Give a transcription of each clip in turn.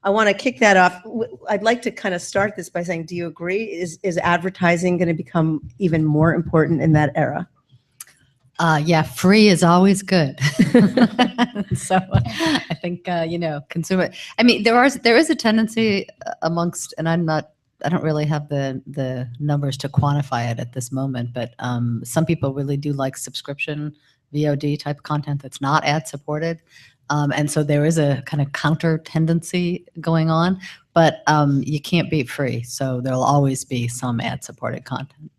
I want to kick that off. I'd like to kind of start this by saying, do you agree? Is advertising going to become even more important in that era? Yeah, free is always good. So I think, consumer, I mean, there is a tendency amongst, and I don't really have the numbers to quantify it at this moment, but some people really do like subscription VOD type content that's not ad supported. And so there is a kind of counter tendency going on, but you can't beat free. So there'll always be some ad supported content.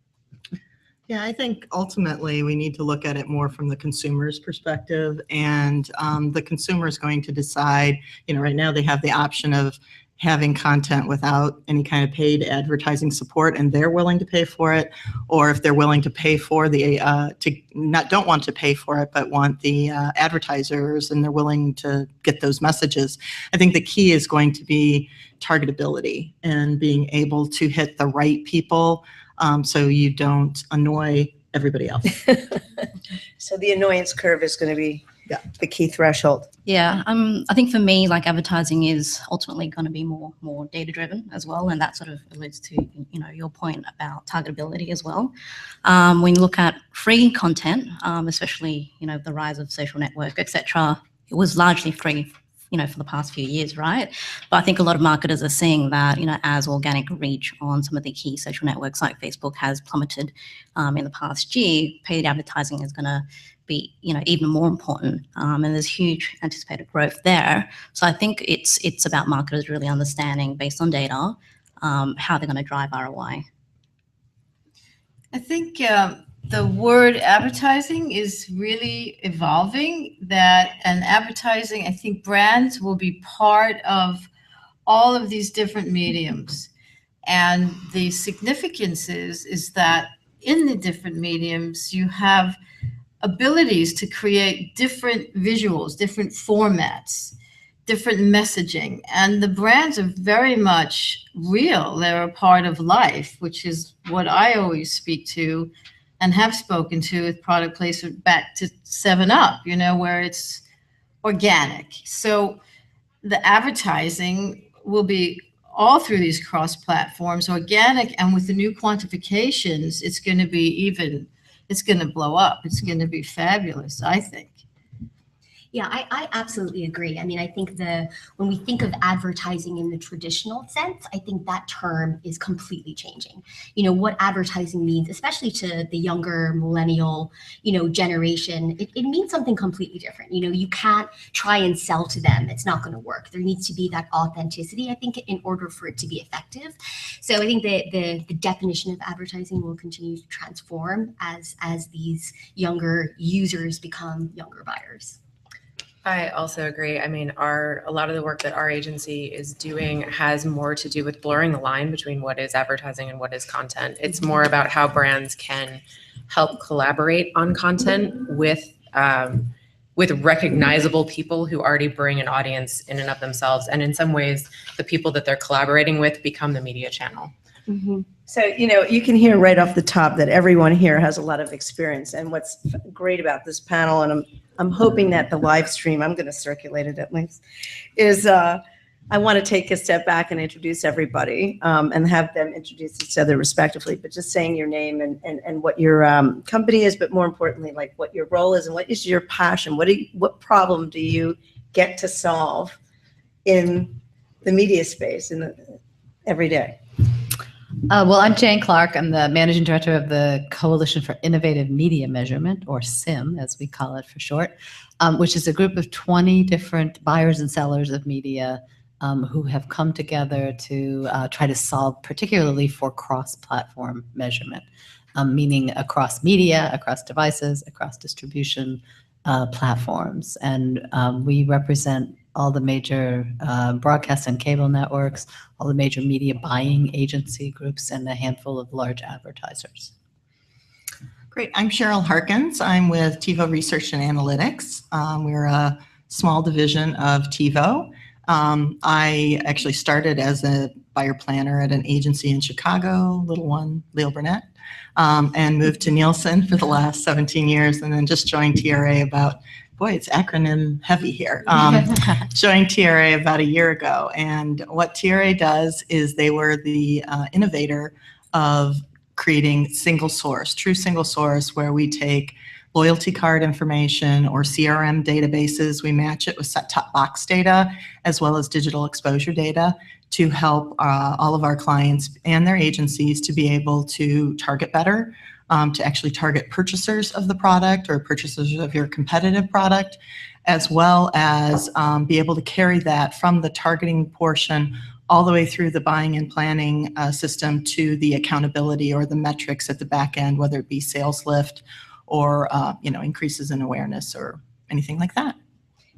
Yeah, I think ultimately we need to look at it more from the consumer's perspective, and the consumer is going to decide. Right now they have the option of having content without any kind of paid advertising support, and they're willing to pay for it, or if they're willing to pay for don't want to pay for it, but want the advertisers, and they're willing to get those messages. I think the key is going to be targetability and being able to hit the right people. So you don't annoy everybody else. So the annoyance curve is going to be the key threshold. Yeah, I think for me, like, advertising is ultimately going to be more data driven as well, and that sort of alludes to your point about targetability as well. When you look at free content, especially the rise of social network, etc., it was largely free for the past few years, right? But I think a lot of marketers are seeing that, as organic reach on some of the key social networks like Facebook has plummeted in the past year, paid advertising is going to be, even more important. And there's huge anticipated growth there. So I think it's about marketers really understanding, based on data, how they're going to drive ROI. I think the word advertising is really evolving, and advertising, I think brands will be part of all of these different mediums. And the significance is that in the different mediums, you have abilities to create different visuals, different formats, different messaging. And the brands are very much real. They're a part of life, which is what I always speak to and have spoken to with product placement back to 7-Up, where it's organic. So the advertising will be all through these cross platforms, organic, and with the new quantifications, it's going to blow up. It's going to be fabulous, I think. Yeah, I absolutely agree. I mean, I think when we think of advertising in the traditional sense, I think that term is completely changing. What advertising means, especially to the younger millennial, generation, it means something completely different. You can't try and sell to them. It's not going to work. There needs to be that authenticity, I think, in order for it to be effective. So I think the definition of advertising will continue to transform as these younger users become younger buyers. I also agree. I mean, a lot of the work that our agency is doing has more to do with blurring the line between what is advertising and what is content. It's more about how brands can help collaborate on content with recognizable people who already bring an audience in and of themselves. And in some ways, the people that they're collaborating with become the media channel. Mm-hmm. So, you can hear right off the top that everyone here has a lot of experience. And what's great about this panel, and I'm hoping that the live stream, I'm going to circulate it at least, is I want to take a step back and introduce everybody and have them introduce each other respectively, but just saying your name and what your company is, but more importantly, like what your role is and what is your passion. What problem do you get to solve in the media space every day? Well, I'm Jane Clark. I'm the managing director of the Coalition for Innovative Media Measurement, or CIM, as we call it for short, which is a group of 20 different buyers and sellers of media who have come together to try to solve, particularly for cross-platform measurement, meaning across media, across devices, across distribution platforms. And we represent all the major broadcast and cable networks, all the major media buying agency groups, and a handful of large advertisers. Great. I'm Cheryl Harkins. I'm with TiVo Research and Analytics. We're a small division of TiVo. I actually started as a buyer planner at an agency in Chicago, little one, Leo Burnett, and moved to Nielsen for the last 17 years, and then just joined TRA about boy, it's acronym heavy here. Joined TRA about a year ago. And what TRA does is they were the innovator of creating true single source, where we take loyalty card information or CRM databases, we match it with set-top box data as well as digital exposure data to help all of our clients and their agencies to be able to target better, to actually target purchasers of the product or purchasers of your competitive product, as well as be able to carry that from the targeting portion all the way through the buying and planning system to the accountability or the metrics at the back end, whether it be sales lift or increases in awareness or anything like that.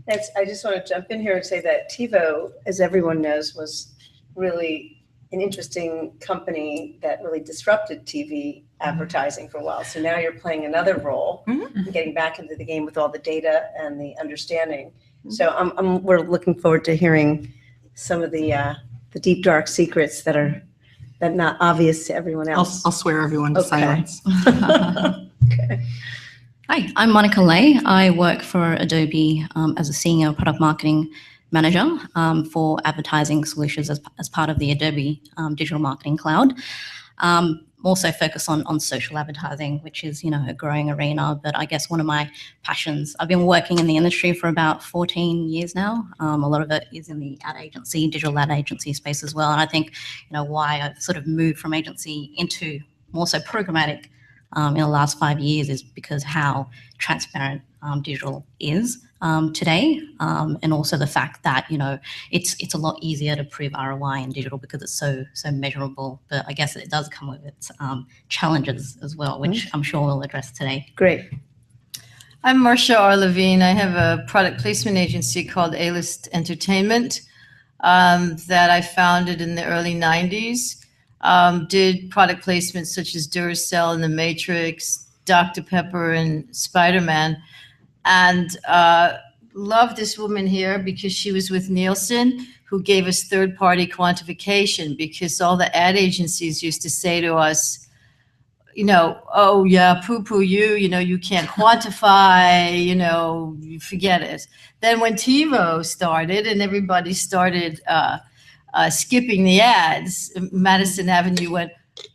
I just want to jump in here and say that TiVo, as everyone knows, was really an interesting company that really disrupted TV advertising for a while. So now you're playing another role, and getting back into the game with all the data and the understanding. So we're looking forward to hearing some of the deep dark secrets that are not obvious to everyone else. I'll swear everyone to silence. Okay. Hi, I'm Monica Lay. I work for Adobe as a senior product marketing manager for advertising solutions as part of the Adobe Digital Marketing Cloud. Also focus on social advertising, which is, a growing arena. But I guess one of my passions, I've been working in the industry for about 14 years now. A lot of it is in the digital ad agency space as well. And I think, why I've sort of moved from agency into more so programmatic in the last 5 years is because how transparent digital is today, and also the fact that it's a lot easier to prove ROI in digital because it's so measurable. But I guess it does come with its challenges as well, which I'm sure we'll address today. Great. I'm Marcia R. Levine. I have a product placement agency called A-List Entertainment that I founded in the early 90s. Did product placements such as Duracell and The Matrix, Dr. Pepper and Spider-Man, and love this woman here because she was with Nielsen, who gave us third-party quantification, because all the ad agencies used to say to us, oh yeah, poo-poo you, you can't quantify, you forget it. Then when TiVo started and everybody started skipping the ads, Madison Avenue went,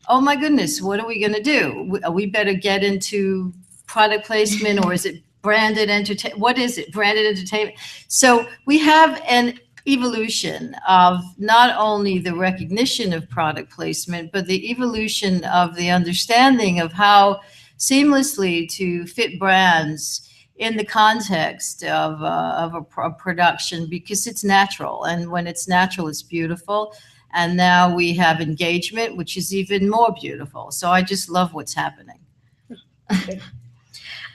oh my goodness, what are we going to do? We better get into product placement, or is it branded entertainment? What is it? Branded entertainment. So we have an evolution of not only the recognition of product placement, but the evolution of the understanding of how seamlessly to fit brands in the context of a production, because it's natural. And when it's natural, it's beautiful. And now we have engagement, which is even more beautiful. So I just love what's happening.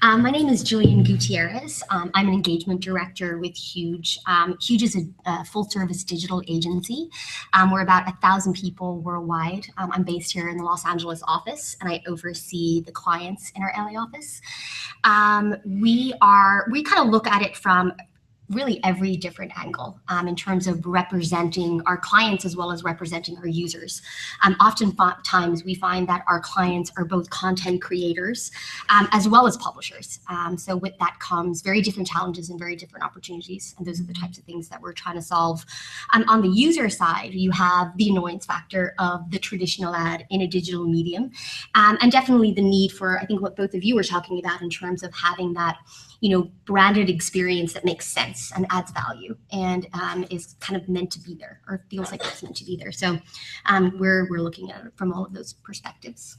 My name is Julian Gutierrez. I'm an engagement director with Huge. Huge is a full-service digital agency. We're about 1,000 people worldwide. I'm based here in the Los Angeles office, and I oversee the clients in our LA office. We kind of look at it from really every different angle in terms of representing our clients as well as representing our users. Oftentimes we find that our clients are both content creators as well as publishers. So with that comes very different challenges and very different opportunities. And those are the types of things that we're trying to solve. On the user side, you have the annoyance factor of the traditional ad in a digital medium, and definitely the need for, I think, what both of you were talking about in terms of having that branded experience that makes sense and adds value and is kind of meant to be there, or feels like it's meant to be there. So we're looking at it from all of those perspectives.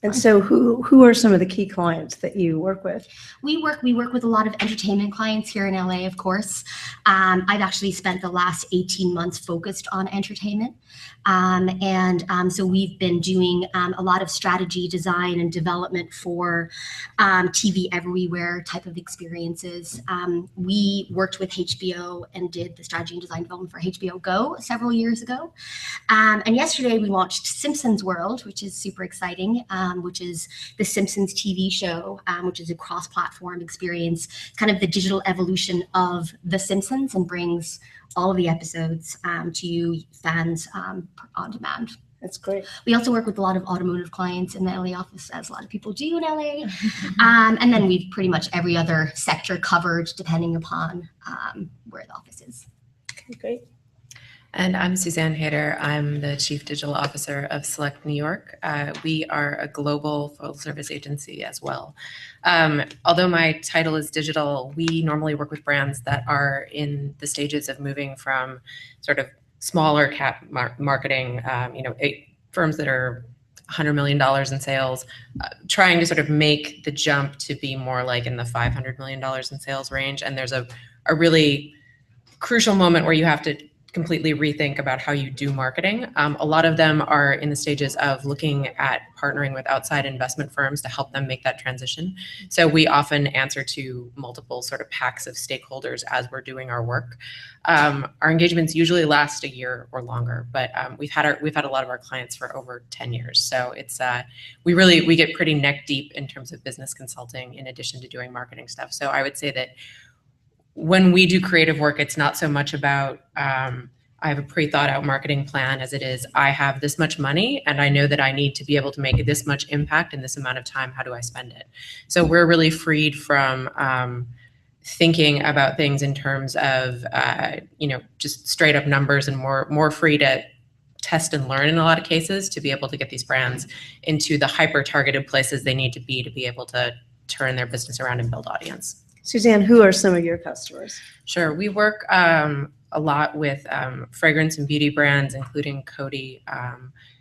And so who are some of the key clients that you work with? We work with a lot of entertainment clients here in LA, of course. I've actually spent the last 18 months focused on entertainment. So we've been doing a lot of strategy design and development for TV everywhere type of experiences. We worked with HBO and did the strategy and design development for HBO Go several years ago. And yesterday we launched Simpsons World, which is super exciting, which is the Simpsons TV show, which is a cross-platform experience, kind of the digital evolution of The Simpsons, and brings all of the episodes to you fans on demand. That's great. We also work with a lot of automotive clients in the LA office, as a lot of people do in LA. And then we've pretty much every other sector covered, depending upon where the office is. Okay, great. And I'm Suzanne Hayter. I'm the Chief Digital Officer of Select New York. We are a global full-service agency as well. Although my title is digital, we normally work with brands that are in the stages of moving from sort of smaller cap marketing, firms that are $100 million in sales, trying to sort of make the jump to be more like in the $500 million in sales range. And there's a really crucial moment where you have to completely rethink about how you do marketing. A lot of them are in the stages of looking at partnering with outside investment firms to help them make that transition. So we often answer to multiple sort of packs of stakeholders as we're doing our work. Our engagements usually last a year or longer, but we've had a lot of our clients for over 10 years. So it's we get pretty neck deep in terms of business consulting in addition to doing marketing stuff. So I would say that when we do creative work, it's not so much about I have a pre-thought out marketing plan as it is I have this much money and I know that I need to be able to make this much impact in this amount of time. How do I spend it? So we're really freed from thinking about things in terms of just straight up numbers, and more free to test and learn in a lot of cases to be able to get these brands into the hyper targeted places they need to be able to turn their business around and build audience. Suzanne, who are some of your customers? Sure. We work a lot with fragrance and beauty brands, including Coty,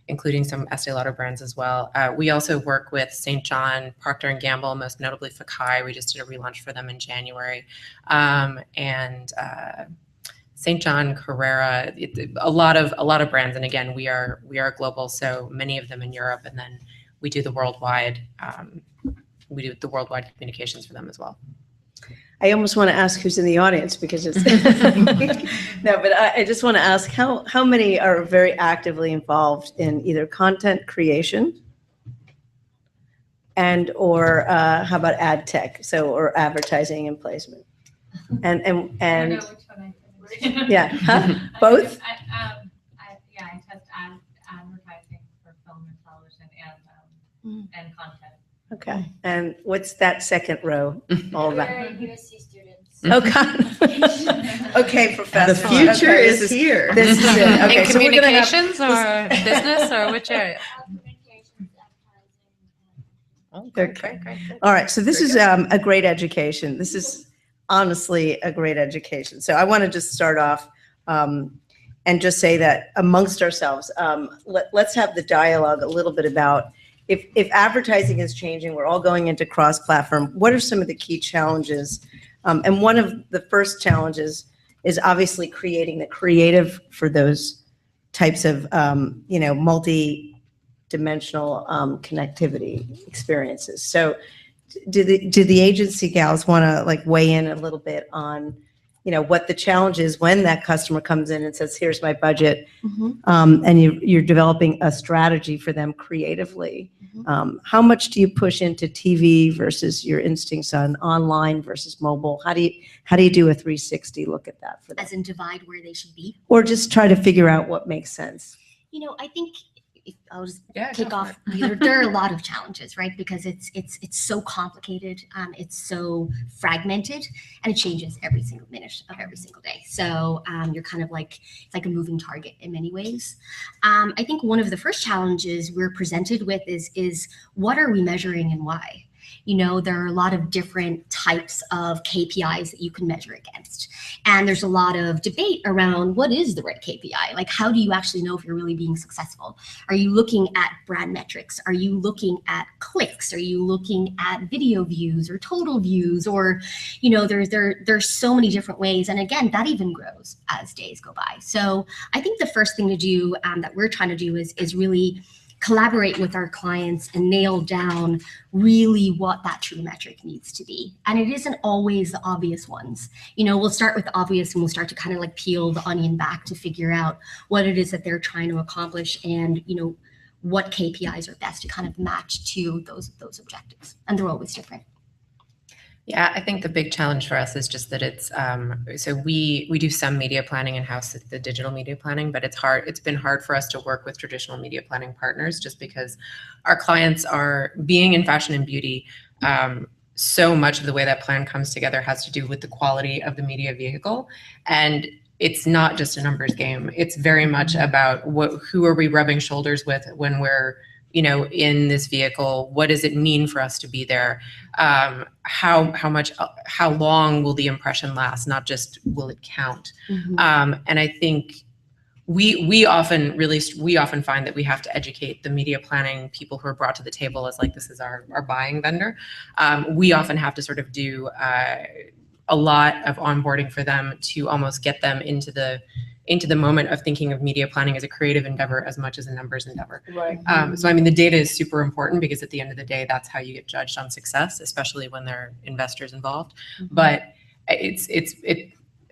including some Estee Lauder brands as well. We also work with St. John, Procter & Gamble, most notably Fekkai. We just did a relaunch for them in January. And St. John, Carrera, a lot of brands. And again, we are global, so many of them in Europe, and then we do the worldwide communications for them as well. I almost want to ask who's in the audience because it's no, but I just want to ask how many are very actively involved in either content creation and or how about ad tech, or advertising and placement, and I don't know which one I finished. yeah, huh? Both. I test advertising for film and television and content. Okay, and what's that second row all about? We're USC students. Oh God. Okay, professor. The future Okay, is here. This is it. Okay, In so we're gonna have- communications or business or which area? Communications, advertising. Okay. All right, so this is a great education. This is honestly a great education. So I want to just start off and just say that amongst ourselves, let's have the dialogue a little bit about if advertising is changing, we're all going into cross-platform. What are some of the key challenges? And one of the first challenges is obviously creating the creative for those types of multi-dimensional connectivity experiences. So do the agency gals want to weigh in a little bit on what the challenge is when that customer comes in and says, here's my budget, and you're developing a strategy for them creatively. How much do you push into TV versus your instincts on online versus mobile? How do you do a 360 look at that for them? As in divide where they should be. Or just try to figure out what makes sense? I think I'll just Yeah, kick go for off. There are a lot of challenges, right? Because it's so complicated, it's so fragmented, and it changes every single minute of every single day. So you're kind of it's like a moving target in many ways. I think one of the first challenges we're presented with is what are we measuring and why? There are a lot of different types of KPIs that you can measure against. And there's a lot of debate around what is the right KPI? How do you actually know if you're really being successful? Are you looking at brand metrics? Are you looking at clicks? Are you looking at video views or total views? Or, there's so many different ways. And again, that even grows as days go by. So I think the first thing to do that we're trying to do is really collaborate with our clients and nail down really what that true metric needs to be. And it isn't always the obvious ones. We'll start with the obvious and we'll start to kind of peel the onion back to figure out what it is that they're trying to accomplish and, what KPIs are best to kind of match to those objectives. And they're always different. Yeah, I think the big challenge for us is just that it's so we do some media planning in-house, the digital media planning, but it's been hard for us to work with traditional media planning partners just because our clients are being in fashion and beauty. So much of the way that plan comes together has to do with the quality of the media vehicle, and it's not just a numbers game. It's very much about who are we rubbing shoulders with when we're in this vehicle. What does it mean for us to be there? How long will the impression last? Not just will it count? And I think we often find that we have to educate the media planning people who are brought to the table as like, this is our buying vendor. We often have to sort of do a lot of onboarding for them to almost get them into the moment of thinking of media planning as a creative endeavor as much as a numbers endeavor. Right. So I mean, the data is super important because at the end of the day, that's how you get judged on success, especially when there are investors involved. But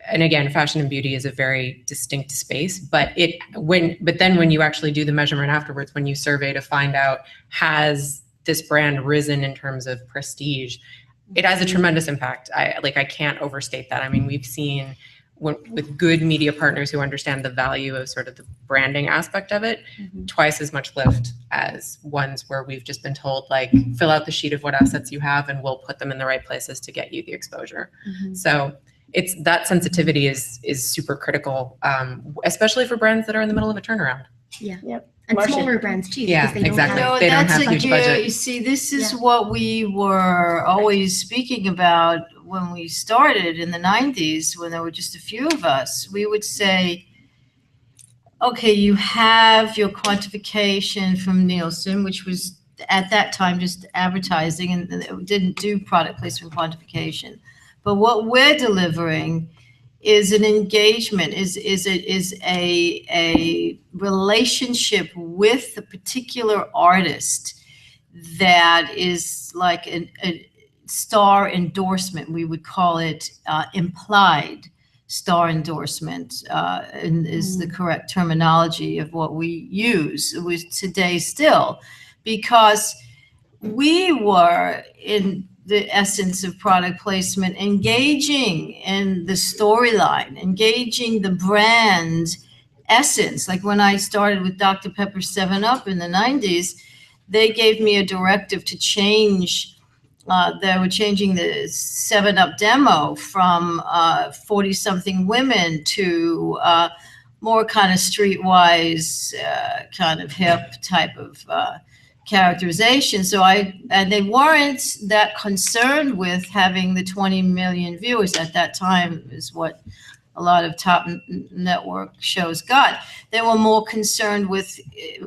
and again, fashion and beauty is a very distinct space, but then when you actually do the measurement afterwards, when you survey to find out, has this brand risen in terms of prestige, it has a tremendous impact. I can't overstate that. I mean, we've seen with good media partners who understand the value of sort of the branding aspect of it, twice as much lift as ones where we've just been told, like, fill out the sheet of what assets you have and we'll put them in the right places to get you the exposure. So it's that sensitivity is super critical, especially for brands that are in the middle of a turnaround. Yeah. Yep. And Marcia. smaller brands too. Yeah, because they exactly. Don't have, They don't that's have huge a budget. You see, this is Yeah. what we were always speaking about when we started in the 90s, when there were just a few of us. We would say, okay, you have your quantification from Nielsen, which was at that time just advertising, and it didn't do product placement quantification. But what we're delivering is an engagement, is a relationship with the particular artist that is like a star endorsement. We would call it implied star endorsement, and is the correct terminology of what we use with today still, because we were in the essence of product placement, engaging in the storyline, engaging the brand essence. Like when I started with Dr. Pepper 7-Up in the 90s, they gave me a directive to change. They were changing the 7-Up demo from 40-something women to more kind of streetwise, kind of hip type of characterization. And they weren't that concerned with having the 20 million viewers at that time, is what a lot of top network shows got. They were more concerned with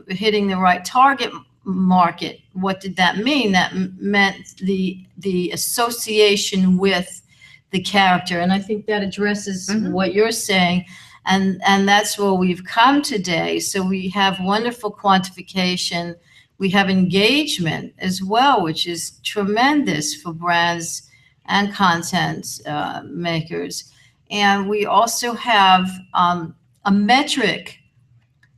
hitting the right target market. What did that mean? That meant the association with the character. And I think that addresses what you're saying. And that's where we've come today. So we have wonderful quantification. We have engagement as well, which is tremendous for brands and content makers. And we also have a metric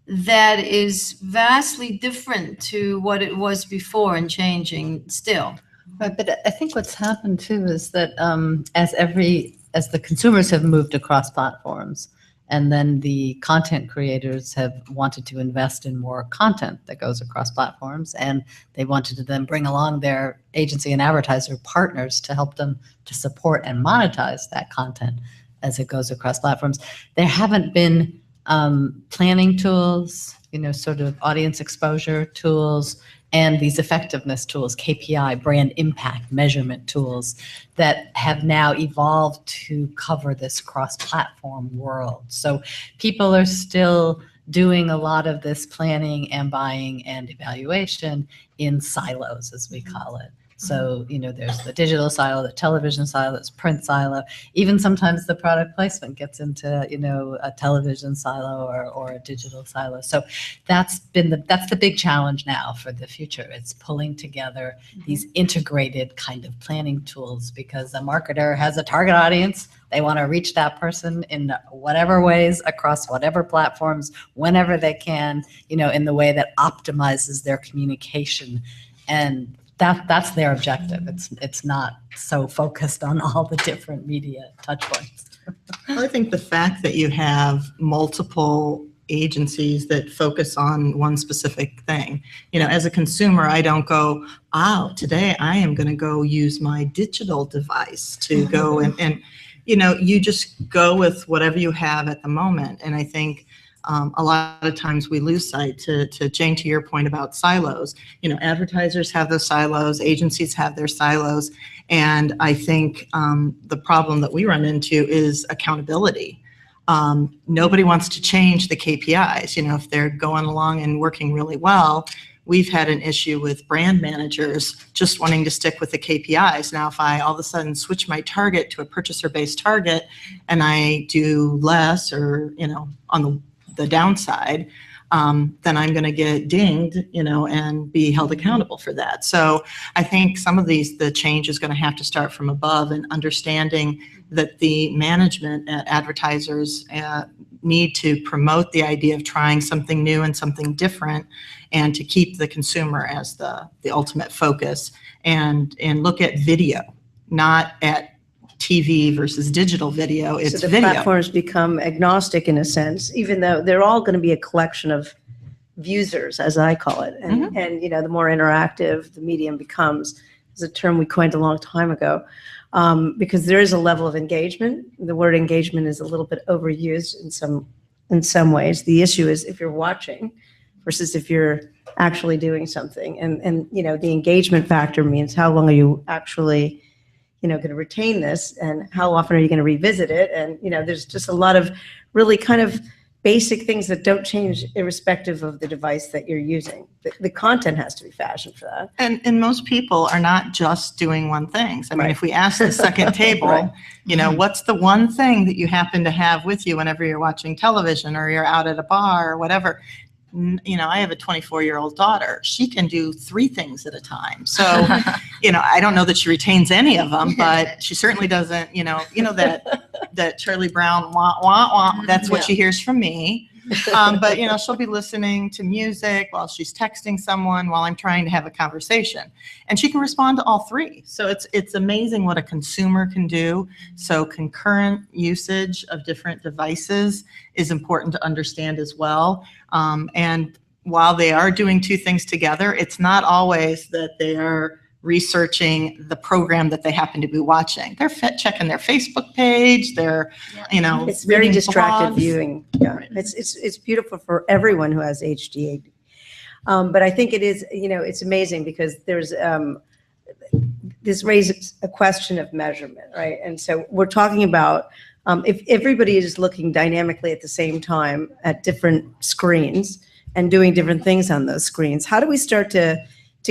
that is vastly different to what it was before and changing still. Right, but I think what's happened too is that as the consumers have moved across platforms, and then the content creators have wanted to invest in more content that goes across platforms, and they wanted to then bring along their agency and advertiser partners to help them to support and monetize that content as it goes across platforms. There haven't been planning tools, sort of audience exposure tools, and these effectiveness tools, KPI, brand impact measurement tools, that have now evolved to cover this cross-platform world. So people are still doing a lot of this planning and buying and evaluation in silos, as we call it. So, there's the digital silo, the television silo, there's print silo. Even sometimes the product placement gets into, a television silo or a digital silo. So that's the big challenge now for the future. It's pulling together these integrated kind of planning tools, because a marketer has a target audience. They want to reach that person in whatever ways, across whatever platforms, whenever they can, in the way that optimizes their communication. And that's their objective. It's not so focused on all the different media touch points. I think the fact that you have multiple agencies that focus on one specific thing, as a consumer, I don't go, oh, today I am going to go use my digital device to go and you just go with whatever you have at the moment. And I think a lot of times we lose sight to Jane, to your point about silos. Advertisers have those silos, agencies have their silos. And I think the problem that we run into is accountability. Nobody wants to change the KPIs. If they're going along and working really well, we've had an issue with brand managers just wanting to stick with the KPIs. Now, if I all of a sudden switch my target to a purchaser-based target and I do less or, on the downside, then I'm going to get dinged, and be held accountable for that. So I think some of the change is going to have to start from above, and understanding that the management at advertisers need to promote the idea of trying something new and something different, and to keep the consumer as the ultimate focus, and look at video, not at TV versus digital video. It's so the video. platforms become agnostic in a sense, even though they're all going to be a collection of viewers, as I call it. And, and the more interactive the medium becomes, is a term we coined a long time ago, because there is a level of engagement. The word engagement is a little bit overused in some ways. The issue is if you're watching versus if you're actually doing something. And the engagement factor means how long are you actually going to retain this, and how often are you going to revisit it? And, there's just a lot of really kind of basic things that don't change irrespective of the device that you're using. The content has to be fashioned for that. And most people are not just doing one thing. I mean, Right. if we ask the second table, Right. what's the one thing that you happen to have with you whenever you're watching television or you're out at a bar or whatever? I have a 24-year-old daughter. She can do 3 things at a time. So, I don't know that she retains any of them, but she certainly doesn't, that Charlie Brown, wah, wah, wah, that's what she hears from me. But, she'll be listening to music while she's texting someone while I'm trying to have a conversation. And she can respond to all 3. So it's amazing what a consumer can do. So concurrent usage of different devices is important to understand as well. And while they are doing 2 things together, it's not always that they are researching the program that they happen to be watching. They're checking their Facebook page. They're, It's very reading distracted blogs. viewing. Yeah, it's beautiful for everyone who has HD. But I think it is, it's amazing because there's this raises a question of measurement, right? And so we're talking about if everybody is looking dynamically at the same time at different screens and doing different things on those screens, how do we start to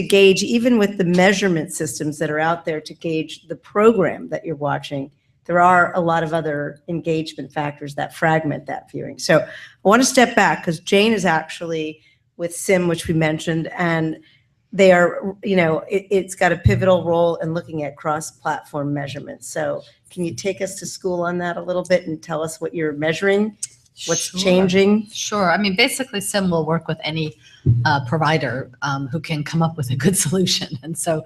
gauge, even with the measurement systems that are out there to gauge the program that you're watching? There are a lot of other engagement factors that fragment that viewing. So I want to step back because Jane is actually with SIM, which we mentioned, and they are, it's got a pivotal role in looking at cross-platform measurements. So can you take us to school on that a little bit and tell us what you're measuring, what's Sure. changing? Sure. I mean, basically, SIM will work with any provider who can come up with a good solution. And so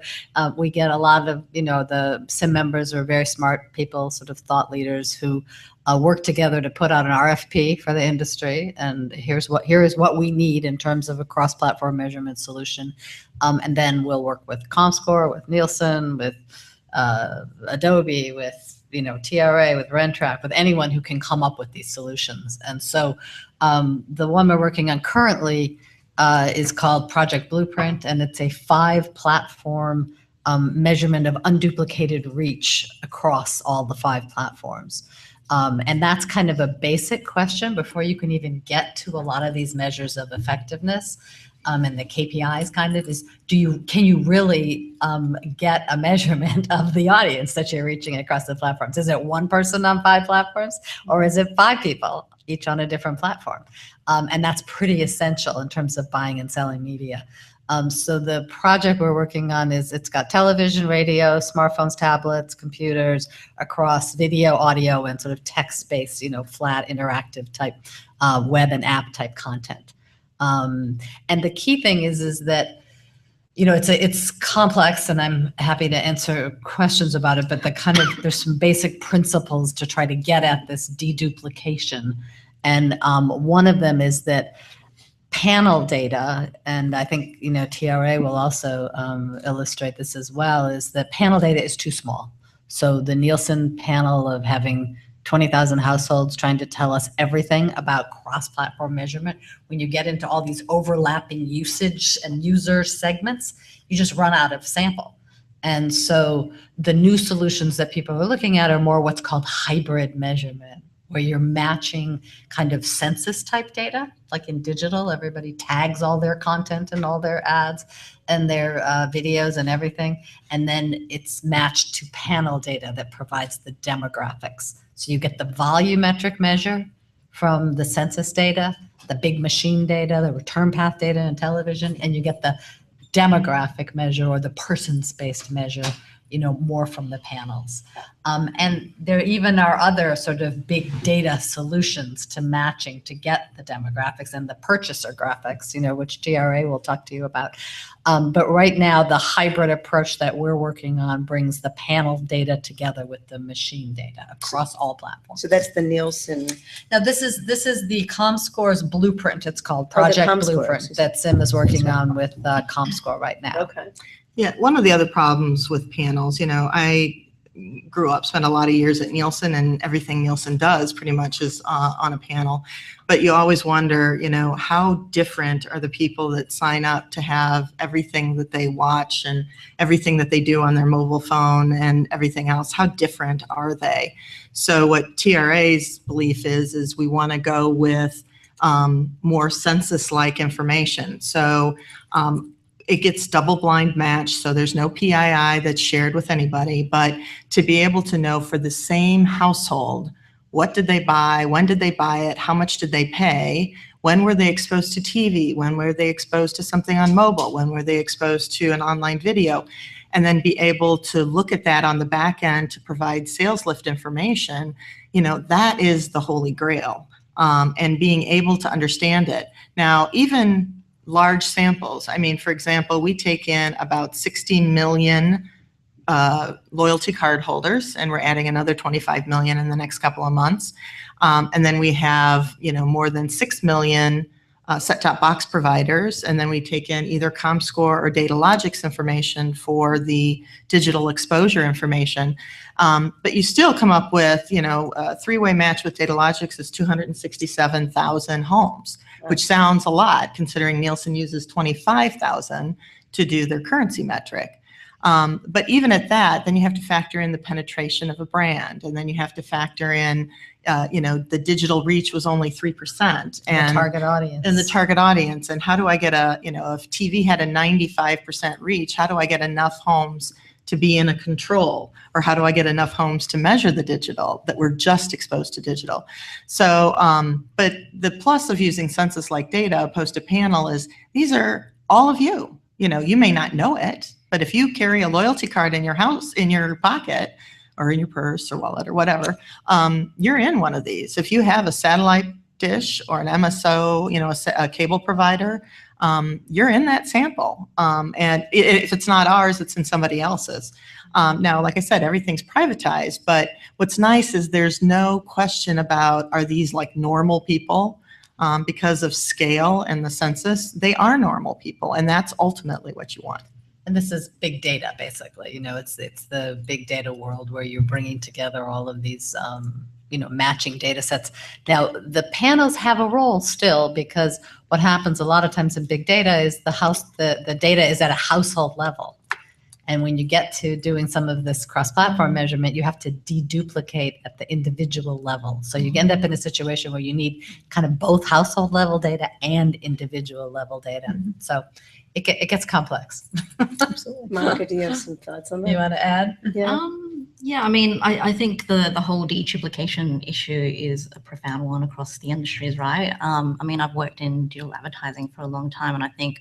we get a lot of, the SIM members are very smart people, sort of thought leaders who work together to put out an RFP for the industry. And here is what we need in terms of a cross-platform measurement solution. And then we'll work with Comscore, with Nielsen, with Adobe, with TRA, with Rentrack, with anyone who can come up with these solutions. And so the one we're working on currently is called Project Blueprint, and it's a 5-platform measurement of unduplicated reach across all the 5 platforms. And that's kind of a basic question before you can even get to a lot of these measures of effectiveness. And the KPIs kind of is, can you really get a measurement of the audience that you're reaching across the platforms? Is it 1 person on 5 platforms, or is it 5 people, each on a different platform? And that's pretty essential in terms of buying and selling media. So the project we're working on it's got television, radio, smartphones, tablets, computers, across video, audio, and sort of text-based, flat interactive type web and app type content. And the key thing is that it's complex, and I'm happy to answer questions about it, but there's some basic principles to try to get at this deduplication. And one of them is that panel data, and I think, TRA will also illustrate this as well, is that panel data is too small. So the Nielsen panel of having 20,000 households trying to tell us everything about cross-platform measurement, when you get into all these overlapping usage and user segments, you just run out of sample. And so the new solutions that people are looking at are more what's called hybrid measurement, where you're matching kind of census type data, like in digital, everybody tags all their content and all their ads and their videos and everything. And then it's matched to panel data that provides the demographics. So you get the volumetric measure from the census data, the big machine data, the return path data in television, and you get the demographic measure or the person-based measure, more from the panels. And there even are other sort of big data solutions to matching to get the demographics and the purchaser graphics, which TRA will talk to you about. But right now, the hybrid approach that we're working on brings the panel data together with the machine data across all platforms. So that's the Nielsen. Now, this is the ComScore's blueprint. It's called Oh, the Project ComScore, Blueprint excuse me. that Sim is working on with ComScore right now. Okay. Yeah, one of the other problems with panels, I grew up, spent a lot of years at Nielsen, and everything Nielsen does pretty much is on a panel. But you always wonder, how different are the people that sign up to have everything that they watch and everything that they do on their mobile phone and everything else? How different are they? So what TRA's belief is we want to go with more census-like information. So it gets double-blind matched, so there's no PII that's shared with anybody, but to be able to know for the same household, what did they buy, when did they buy it, how much did they pay, when were they exposed to TV, when were they exposed to something on mobile, when were they exposed to an online video, and then be able to look at that on the back end to provide sales lift information, that is the holy grail, and being able to understand it. Now, even large samples. For example, we take in about 16 million loyalty card holders, and we're adding another 25 million in the next couple of months. And then we have, more than 6 million set-top box providers, and then we take in either ComScore or Datalogix information for the digital exposure information. But you still come up with, a three-way match with Datalogix is 267,000 homes, which sounds a lot considering Nielsen uses 25,000 to do their currency metric. But even at that, then you have to factor in the penetration of a brand, and then you have to factor in, the digital reach was only 3%, and the target audience. And how do I get if TV had a 95% reach, how do I get enough homes to be in a control, or how do I get enough homes to measure the digital that were just exposed to digital? So, but the plus of using census-like data opposed to panel is these are all of you. You may not know it, but if you carry a loyalty card in your house, in your pocket, or in your purse or wallet or whatever, you're in one of these. If you have a satellite dish or an MSO, a cable provider, you're in that sample. And if it's not ours, it's in somebody else's. Now, like I said, everything's privatized, but what's nice is there's no question about, are these like normal people? Because of scale and the census, they are normal people, and that's ultimately what you want. And this is big data, basically. It's the big data world where you're bringing together all of these, matching data sets. Now, the panels have a role still, because what happens a lot of times in big data is the data is at a household level. And when you get to doing some of this cross-platform measurement, you have to deduplicate at the individual level. So you end up in a situation where you need kind of both household level data and individual level data. So it gets complex. Absolutely. Monica, do you have some thoughts on that? You want to add? Yeah. Yeah, I think the whole deduplication issue is a profound one across the industries, right? I've worked in digital advertising for a long time, and I think,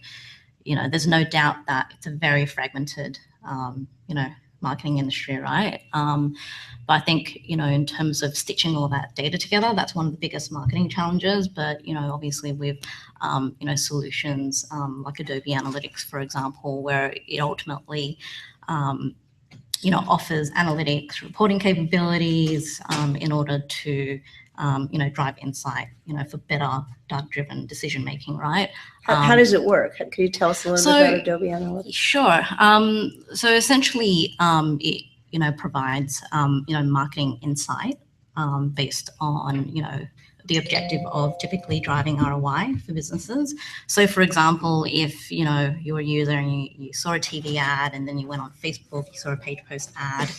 there's no doubt that it's a very fragmented, marketing industry, right? But I think, in terms of stitching all that data together, that's one of the biggest marketing challenges. But, obviously with, solutions like Adobe Analytics, for example, where it ultimately, offers analytics, reporting capabilities in order to, drive insight, for better data-driven decision-making, right? How does it work? Can you tell us a little bit about Adobe Analytics? Sure. So essentially, it provides marketing insight based on the objective of typically driving ROI for businesses. So, for example, if you're a user and you saw a TV ad, and then you went on Facebook, you saw a page post ad,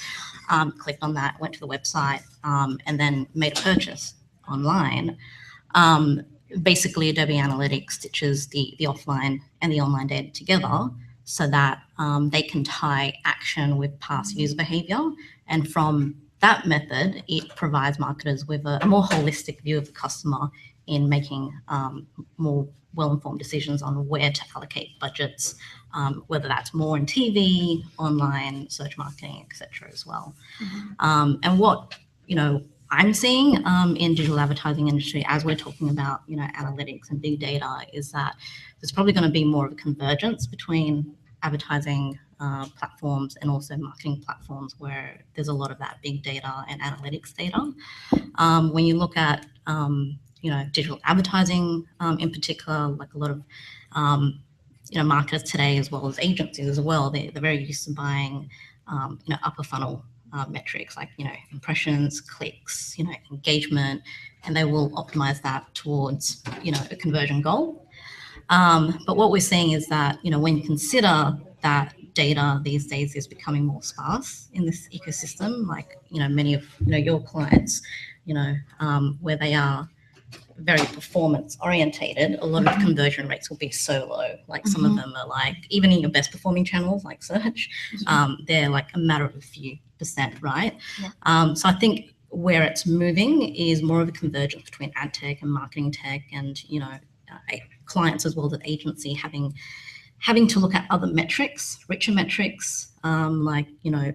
clicked on that, went to the website, and then made a purchase online. Basically, Adobe Analytics stitches the offline and the online data together so that they can tie action with past user behavior. And from that method, it provides marketers with a more holistic view of the customer in making more well-informed decisions on where to allocate budgets, whether that's more in TV, online, search marketing, etc. as well. And what I'm seeing in digital advertising industry, as we're talking about analytics and big data, is that there's probably going to be more of a convergence between advertising platforms and also marketing platforms, where there's a lot of that big data and analytics data. When you look at digital advertising in particular, like a lot of marketers today, as well as agencies as well, they're very used to buying upper funnel metrics like impressions, clicks, engagement, and they will optimize that towards a conversion goal. But what we're seeing is that when you consider that data these days is becoming more sparse in this ecosystem, like many of your clients, where they are very performance orientated, a lot of conversion rates will be so low. Like some of them are like, even in your best performing channels like search, they're like a matter of a few %, right? So I think where it's moving is more of a convergence between ad tech and marketing tech, and clients as well as agency having to look at other metrics, richer metrics, like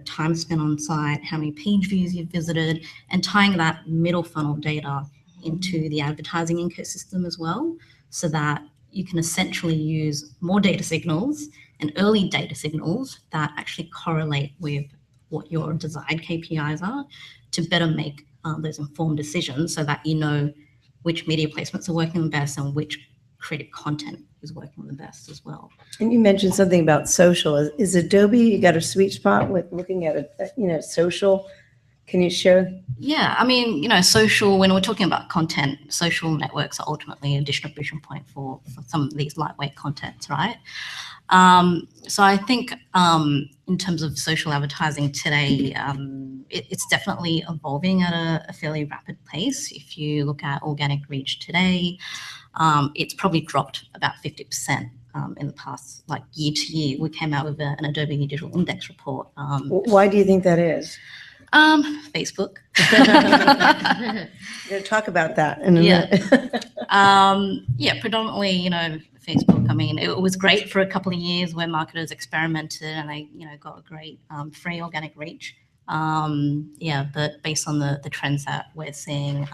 time spent on site, how many page views you've visited, and tying that middle funnel data into the advertising ecosystem as well, so that you can essentially use more data signals and early data signals that actually correlate with what your desired KPIs are to better make those informed decisions, so that which media placements are working the best and which creative content is working the best as well. And you mentioned something about social. Is Adobe, you got a sweet spot with looking at social? Can you share? Yeah, I mean, social, when we're talking about content, social networks are ultimately a distribution point for some of these lightweight contents, right? So I think in terms of social advertising today, it's definitely evolving at a fairly rapid pace. If you look at organic reach today, it's probably dropped about 50% in the past, like year to year. We came out with an Adobe Digital Index report. Why do you think that is? Facebook. We're going to talk about that in a minute. Predominantly, Facebook. I mean, it was great for a couple of years where marketers experimented and they, got a great free organic reach. But based on the trends that we're seeing,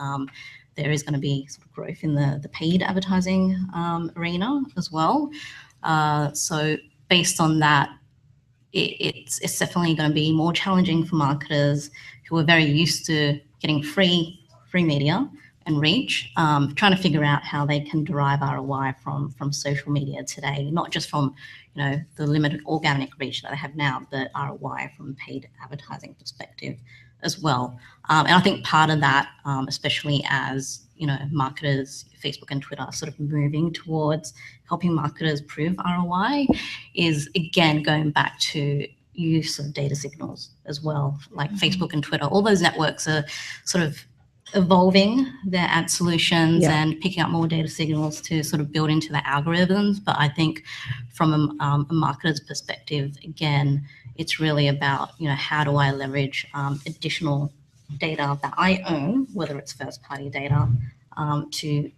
there is going to be sort of growth in the paid advertising arena as well. So based on that, it's definitely going to be more challenging for marketers who are very used to getting free media and reach, trying to figure out how they can derive ROI from social media today, not just from the limited organic reach that they have now, but ROI from a paid advertising perspective as well. And I think part of that, especially as marketers, Facebook and Twitter are sort of moving towards helping marketers prove ROI, is again going back to use of data signals as well. Like Facebook and Twitter, all those networks are sort of evolving their ad solutions and picking up more data signals to sort of build into their algorithms. But I think from a marketer's perspective, again, it's really about how do I leverage additional data that I own, whether it's first party data, to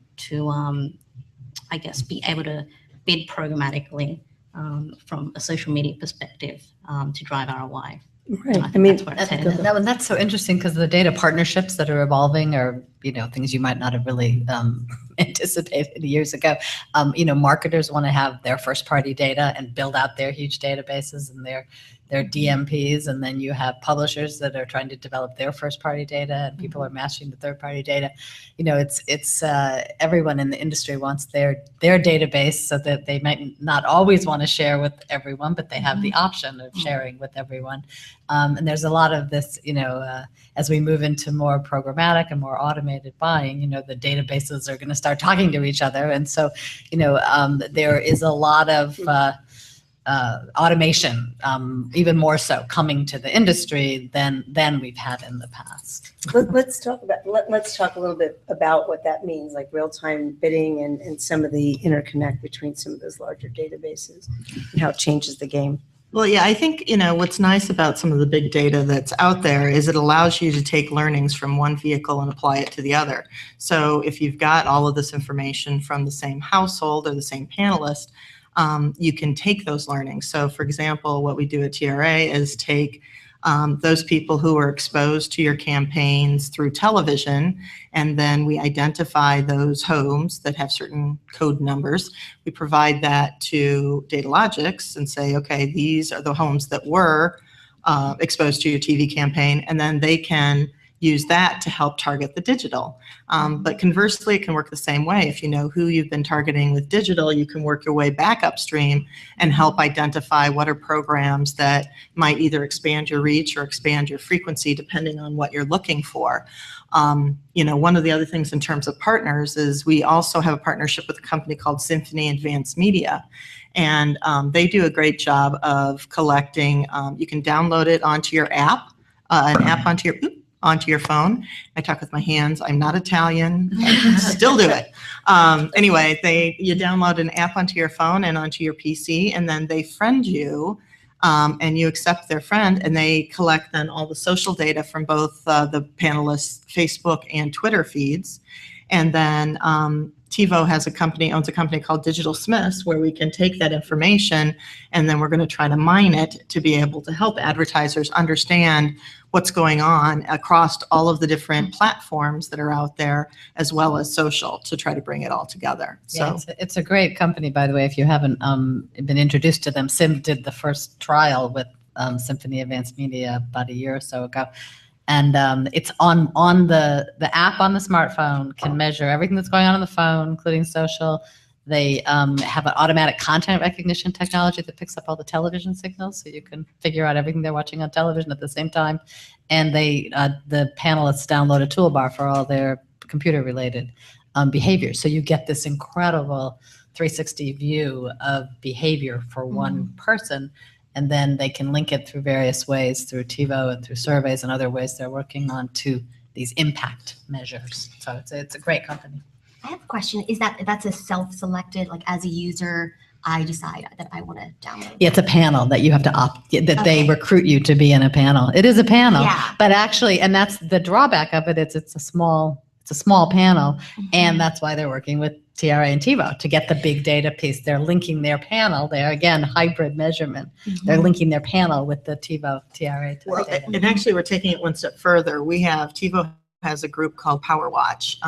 I guess be able to bid programmatically from a social media perspective to drive ROI. Right. I I mean, that's where it's And headed. that's so interesting because the data partnerships that are evolving are, things you might not have really anticipated years ago. Marketers want to have their first party data and build out their huge databases and their DMPs. And then you have publishers that are trying to develop their first party data and people are matching the third party data. It's everyone in the industry wants their database so that they might not always want to share with everyone, but they have the option of sharing with everyone. And there's a lot of this, as we move into more programmatic and more automated buying, the databases are going to start talking to each other. And so, there is a lot of automation, even more so coming to the industry than we've had in the past. Let's talk a little bit about what that means, like real-time bidding and some of the interconnect between some of those larger databases and how it changes the game. Well, yeah, I think, what's nice about some of the big data that's out there is it allows you to take learnings from one vehicle and apply it to the other. So if you've got all of this information from the same household or the same panelist, you can take those learnings. So for example, what we do at TRA is take those people who are exposed to your campaigns through television, and then we identify those homes that have certain code numbers. We provide that to Datalogix and say, okay, these are the homes that were exposed to your TV campaign, and then they can use that to help target the digital. But conversely, it can work the same way. If you know who you've been targeting with digital, you can work your way back upstream and help identify what are programs that might either expand your reach or expand your frequency, depending on what you're looking for. One of the other things in terms of partners is we also have a partnership with a company called Symphony Advanced Media. And they do a great job of collecting. You can download it onto your app, an app onto your phone. I talk with my hands. I'm not Italian. I still do it. Anyway, you download an app onto your phone and onto your PC, and then they friend you, and you accept their friend, and they collect then all the social data from both the panelists' Facebook and Twitter feeds. And then TiVo owns a company called Digital Smiths, where we can take that information and then we're going to try to mine it to be able to help advertisers understand what's going on across all of the different platforms that are out there, as well as social, to try to bring it all together. Yeah, it's a great company, by the way. If you haven't been introduced to them, Sim did the first trial with Symphony Advanced Media about a year or so ago. And it's on the app on the smartphone can measure everything that's going on the phone, including social. They have an automatic content recognition technology that picks up all the television signals, so you can figure out everything they're watching on television at the same time. And the panelists download a toolbar for all their computer-related behaviors. So you get this incredible 360 view of behavior for one person. And then they can link it through various ways, through TiVo and through surveys and other ways they're working on, to these impact measures. So it's a great company. I have a question. That's a self-selected, like as a user, I decide that I want to download? Yeah, it's a panel that you have to they recruit you to be in a panel. It is a panel, Yeah. but actually, and that's the drawback of it. It's a small panel, and that's why they're working with TRA and TiVo to get the big data piece. They're linking their panel. They're, again, hybrid measurement. They're linking their panel with the TiVo, TRA data. And actually, we're taking it one step further. TiVo has a group called PowerWatch,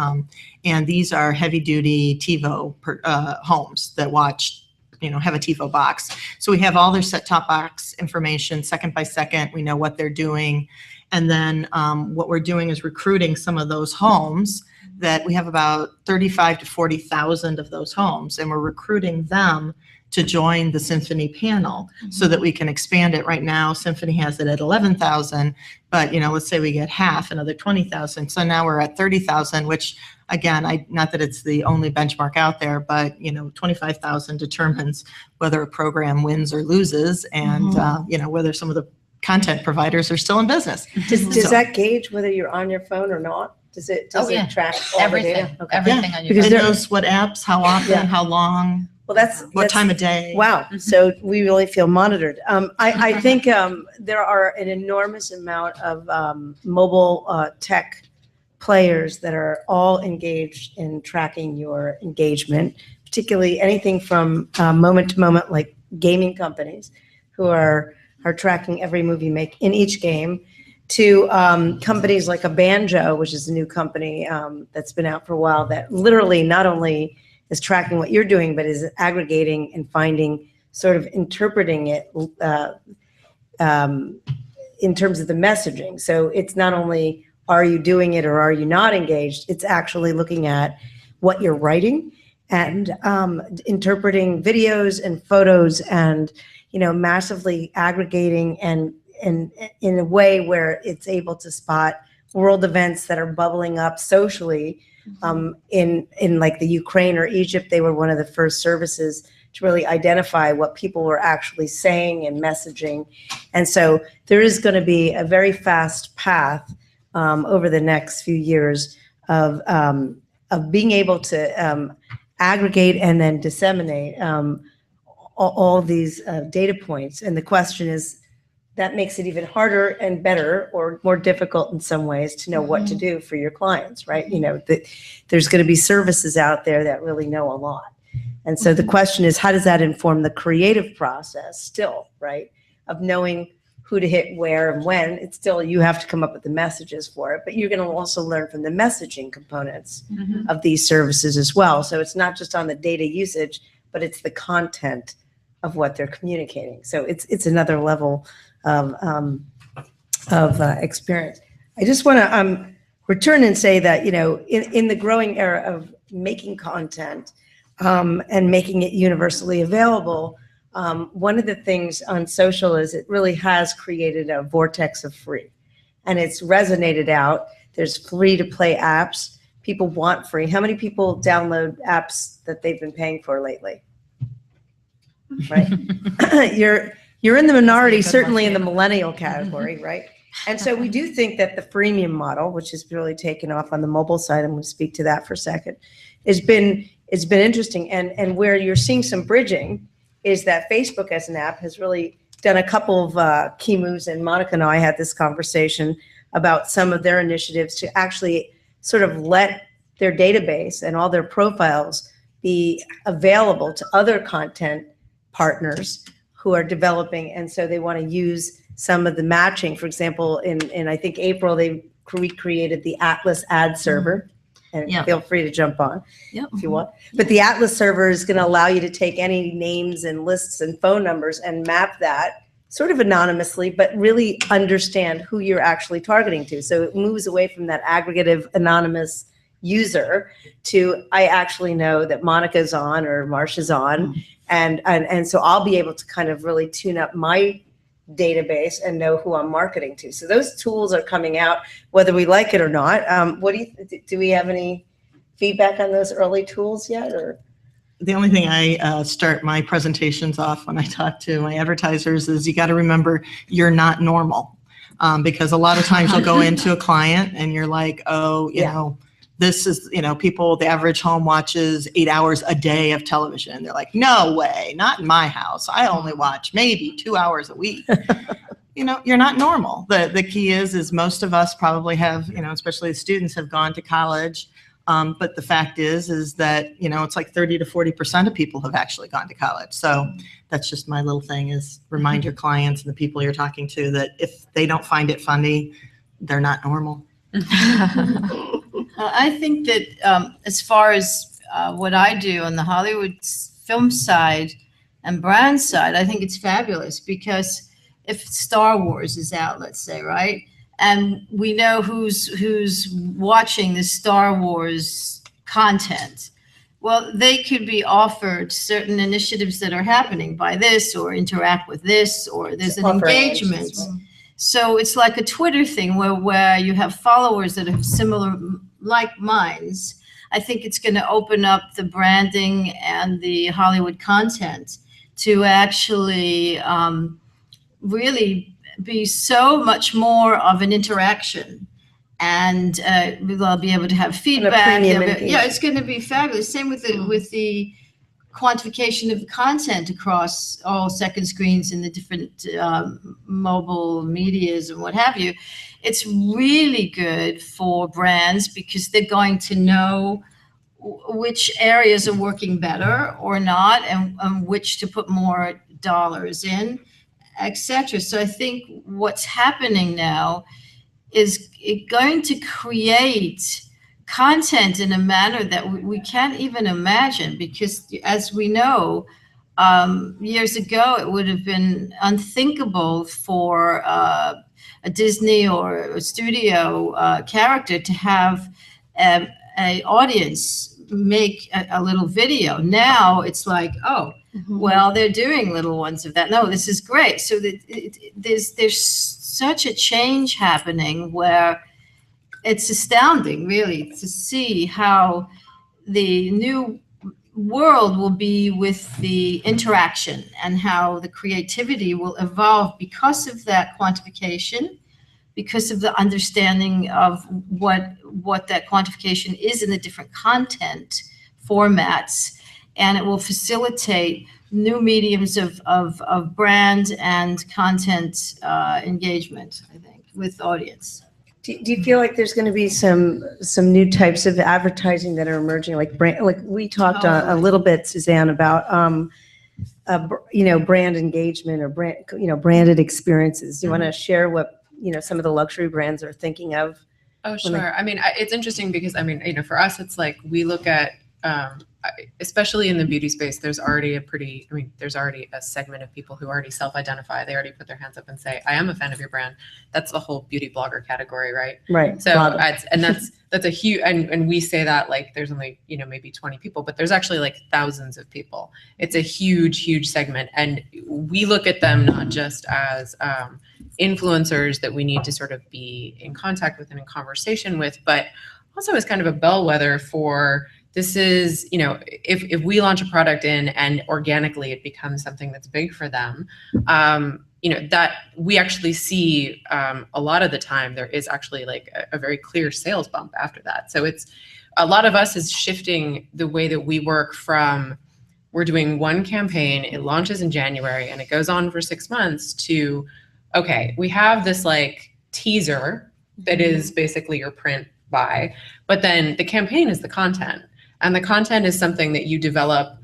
and these are heavy-duty TiVo homes that watch, have a TiVo box. So we have all their set-top box information second by second. We know what they're doing. And then what we're doing is recruiting some of those homes that we have about 35 to 40,000 of those homes, and we're recruiting them to join the Symphony panel so that we can expand it. Right now, Symphony has it at 11,000, but let's say we get half, another 20,000. So now we're at 30,000, which again, not that it's the only benchmark out there, but 25,000 determines whether a program wins or loses, and whether some of the content providers are still in business. Does that gauge whether you're on your phone or not? Does it track all everything? the data? Okay. Everything on your Because It phone. knows what apps, how often, how long, Well, that's time of day. Wow. So we really feel monitored. I think there are an enormous amount of mobile tech players that are all engaged in tracking your engagement, particularly anything from moment to moment, like gaming companies who are are tracking every move you make in each game, to companies like a Banjo, which is a new company that's been out for a while, that literally not only is tracking what you're doing, but is aggregating and finding, sort of interpreting it in terms of the messaging. So it's not only are you doing it or are you not engaged, it's actually looking at what you're writing and interpreting videos and photos and, massively aggregating and in a way where it's able to spot world events that are bubbling up socially. In like the Ukraine or Egypt, they were one of the first services to really identify what people were actually saying and messaging. And so there is going to be a very fast path over the next few years of being able to aggregate and then disseminate all these data points. And the question is, that makes it even harder and better, or more difficult in some ways, to know what to do for your clients, right? There's going to be services out there that really know a lot. And so the question is, how does that inform the creative process still, right? Of knowing who to hit where and when. It's still, you have to come up with the messages for it, but you're going to also learn from the messaging components of these services as well. So it's not just on the data usage, but it's the content of what they're communicating. So it's another level of experience. I just want to return and say that, in the growing era of making content and making it universally available, one of the things on social is it really has created a vortex of free, and it's resonated out. There's free to play apps. People want free. How many people download apps that they've been paying for lately? Right? You're in the minority, certainly in the millennial category, right? And so we do think that the freemium model, which has really taken off on the mobile side, I'm going to speak to that for a second, it's been interesting. And where you're seeing some bridging is that Facebook as an app has really done a couple of key moves. And Monica and I had this conversation about some of their initiatives to actually sort of let their database and all their profiles be available to other content partners who are developing. And so they want to use some of the matching. For example, in I think April, they recreated the Atlas ad server. And feel free to jump on if you want. But the Atlas server is going to allow you to take any names and lists and phone numbers and map that sort of anonymously, but really understand who you're actually targeting to. So it moves away from that aggregative anonymous user to, I actually know that Monica's on or Marsha's on. And so I'll be able to kind of really tune up my database and know who I'm marketing to. So those tools are coming out, whether we like it or not. What do we have any feedback on those early tools yet? Or the only thing I start my presentations off when I talk to my advertisers is you got to remember you're not normal, because a lot of times you'll go into a client and you're like, oh, you know, this is, people, the average home watches 8 hours a day of television. They're like, no way, not in my house. I only watch maybe 2 hours a week. You're not normal. The key is most of us probably have, especially the students have gone to college. But the fact is that, it's like 30 to 40% of people have actually gone to college. So that's just my little thing, is remind your clients and the people you're talking to that if they don't find it funny, they're not normal. I think that as far as what I do on the Hollywood film side and brand side, I think it's fabulous, because if Star Wars is out, let's say, right? And we know who's watching the Star Wars content. Well, they could be offered certain initiatives that are happening by this, or interact with this, or there's an engagement. So it's like a Twitter thing where you have followers that have similar like minds. I think it's going to open up the branding and the Hollywood content to actually really be so much more of an interaction, and we'll be able to have feedback. It's going to be fabulous. Same with the quantification of content across all second screens in the different mobile medias and what have you. It's really good for brands, because they're going to know which areas are working better or not, and which to put more dollars in. etc. So I think what's happening now is going to create content in a manner that we can't even imagine, because as we know, years ago, it would have been unthinkable for a Disney or a studio character to have a audience make a little video. Now it's like, oh, well, they're doing little ones of that. No, this is great. So there's such a change happening where it's astounding, really, to see how the new world will be with the interaction and how the creativity will evolve because of that quantification, because of the understanding of what that quantification is in the different content formats. And it will facilitate new mediums of brand and content engagement, I think, with audience. Do you feel like there's going to be some new types of advertising that are emerging, like brand? Like we talked a little bit, Suzanne, about brand engagement or branded experiences. Do you want to share what some of the luxury brands are thinking of? Oh, sure. I mean, it's interesting because for us, it's like we look at, especially in the beauty space, there's already a segment of people who already self-identify. They already put their hands up and say, I am a fan of your brand. That's the whole beauty blogger category, right? Right. So that's a huge, and we say that like there's only, maybe 20 people, but there's actually like thousands of people. It's a huge, huge segment. And we look at them not just as influencers that we need to sort of be in contact with and in conversation with, but also as kind of a bellwether for, this is, if we launch a product in and organically it becomes something that's big for them, that we actually see a lot of the time there is actually like a very clear sales bump after that. So it's, a lot of us is shifting the way that we work from, we're doing one campaign, it launches in January and it goes on for 6 months, to, okay, we have this like teaser that is basically your print buy, but then the campaign is the content. And the content is something that you develop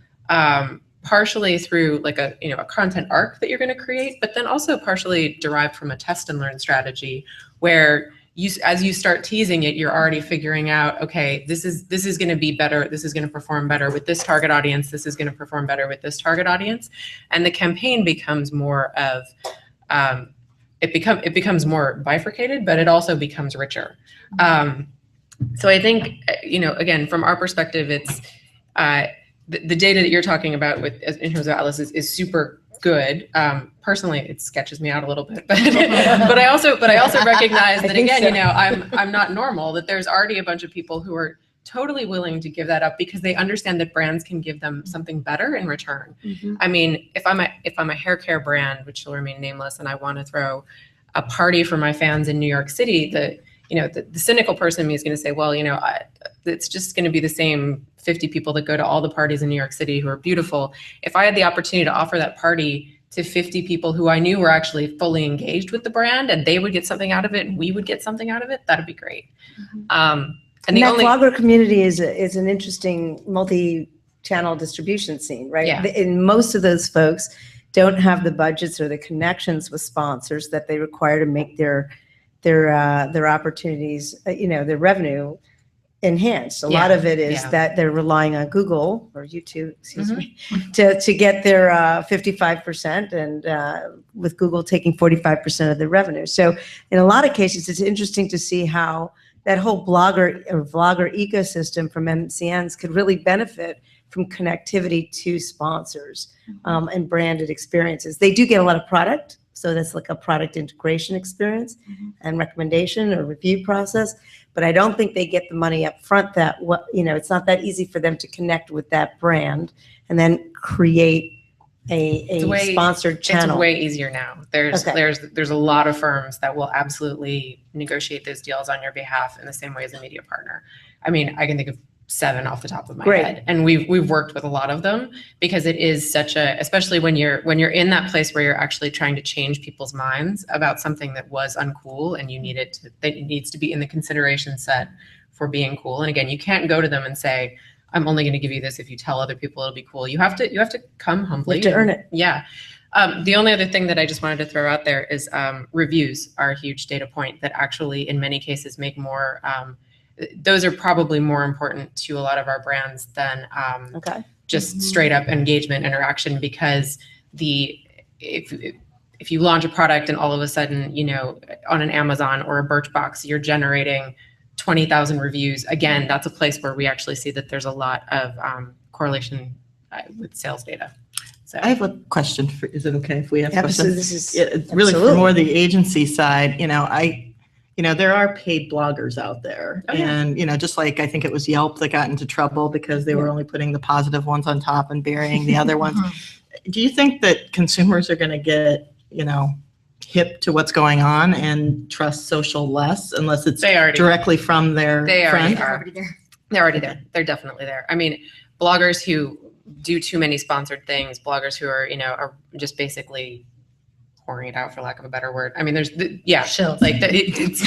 partially through like a content arc that you're going to create, but then also partially derived from a test and learn strategy where as you start teasing it, you're already figuring out, okay, this is going to be better. This is going to perform better with this target audience. This is going to perform better with this target audience. And the campaign becomes more of, it becomes more bifurcated, but it also becomes richer. So I think, again, from our perspective, it's the data that you're talking about in terms of Atlas is super good. Personally, it sketches me out a little bit, but I also recognize that again, I'm not normal. That there's already a bunch of people who are totally willing to give that up because they understand that brands can give them something better in return. I mean, if I'm a hair care brand, which will remain nameless, and I want to throw a party for my fans in New York City, the cynical person in me is going to say, well, it's just going to be the same 50 people that go to all the parties in New York City who are beautiful. If I had the opportunity to offer that party to 50 people who I knew were actually fully engaged with the brand and they would get something out of it and we would get something out of it, that'd be great. And that blogger community is an interesting multi-channel distribution scene, right? Yeah. And most of those folks don't have the budgets or the connections with sponsors that they require to make their opportunities, their revenue enhanced. A lot of it is that they're relying on Google or YouTube, excuse me, to get their 55%, and with Google taking 45% of the revenue. So in a lot of cases, it's interesting to see how that whole blogger or vlogger ecosystem from MCNs could really benefit from connectivity to sponsors and branded experiences. They do get a lot of product. So that's like a product integration experience and recommendation or review process. But I don't think they get the money up front it's not that easy for them to connect with that brand and then create a sponsored channel. It's way easier now. There's a lot of firms that will absolutely negotiate those deals on your behalf in the same way as a media partner. I mean, I can think of 7 off the top of my head, and we've worked with a lot of them because it is such especially when you're in that place where you're actually trying to change people's minds about something that was uncool, and it needs to be in the consideration set for being cool. And again, you can't go to them and say, I'm only going to give you this if you tell other people it'll be cool. You have to come humbly to earn it. Yeah. The only other thing that I just wanted to throw out there is reviews are a huge data point that actually in many cases make more, those are probably more important to a lot of our brands than Okay. just straight up engagement interaction, because if you launch a product and all of a sudden, you know, on an Amazon or a Birchbox, you're generating 20,000 reviews, again, that's a place where we actually see that there's a lot of correlation with sales data. So I have a question for, is it okay if we have Absolutely. questions? This is It's really for absolutely. more the agency side, there are paid bloggers out there. Oh, yeah. And, just like I think it was Yelp that got into trouble because they were only putting the positive ones on top and burying the other ones. Do you think that consumers are going to get, hip to what's going on and trust social less unless it's they already directly from their They already friend? are. Already there. They're already there. They're definitely there. I mean, bloggers who do too many sponsored things, bloggers who are, are just basically pouring it out, for lack of a better word. I mean, there's, Shills. like it's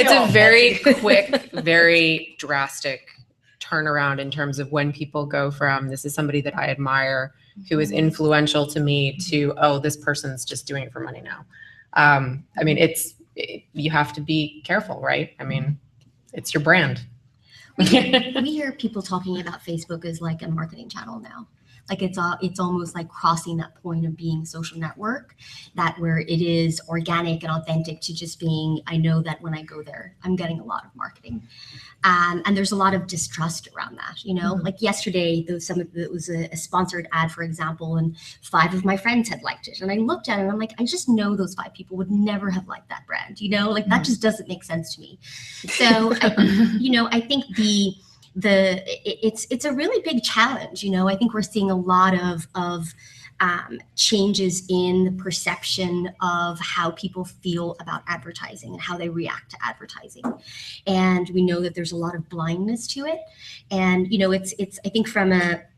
a very quick, very drastic turnaround in terms of when people go from, this is somebody that I admire, who is influential to me, to, oh, this person's just doing it for money now. I mean, you have to be careful, right? I mean, it's your brand. We hear people talking about Facebook as like a marketing channel now. Like it's almost like crossing that point of being a social network, that where it is organic and authentic to just being, I know that when I go there, I'm getting a lot of marketing. And there's a lot of distrust around that, like yesterday, there was a sponsored ad, for example, and 5 of my friends had liked it. And I looked at it and I'm like, I just know those 5 people would never have liked that brand, like that just doesn't make sense to me. So, I think it's a really big challenge. I think we're seeing a lot of changes in the perception of how people feel about advertising and how they react to advertising. And we know that there's a lot of blindness to it. And, it's I think from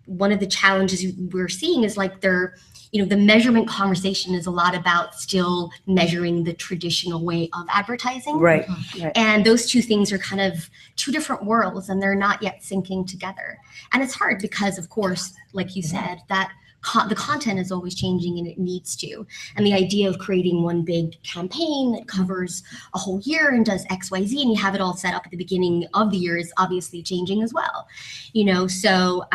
one of the challenges we're seeing is like the measurement conversation is a lot about still measuring the traditional way of advertising. Right. And those two things are kind of 2 different worlds, and they're not yet syncing together. And it's hard because, of course, like you said, that the content is always changing and it needs to. And the idea of creating one big campaign that covers a whole year and does X, Y, Z, and you have it all set up at the beginning of the year is obviously changing as well. So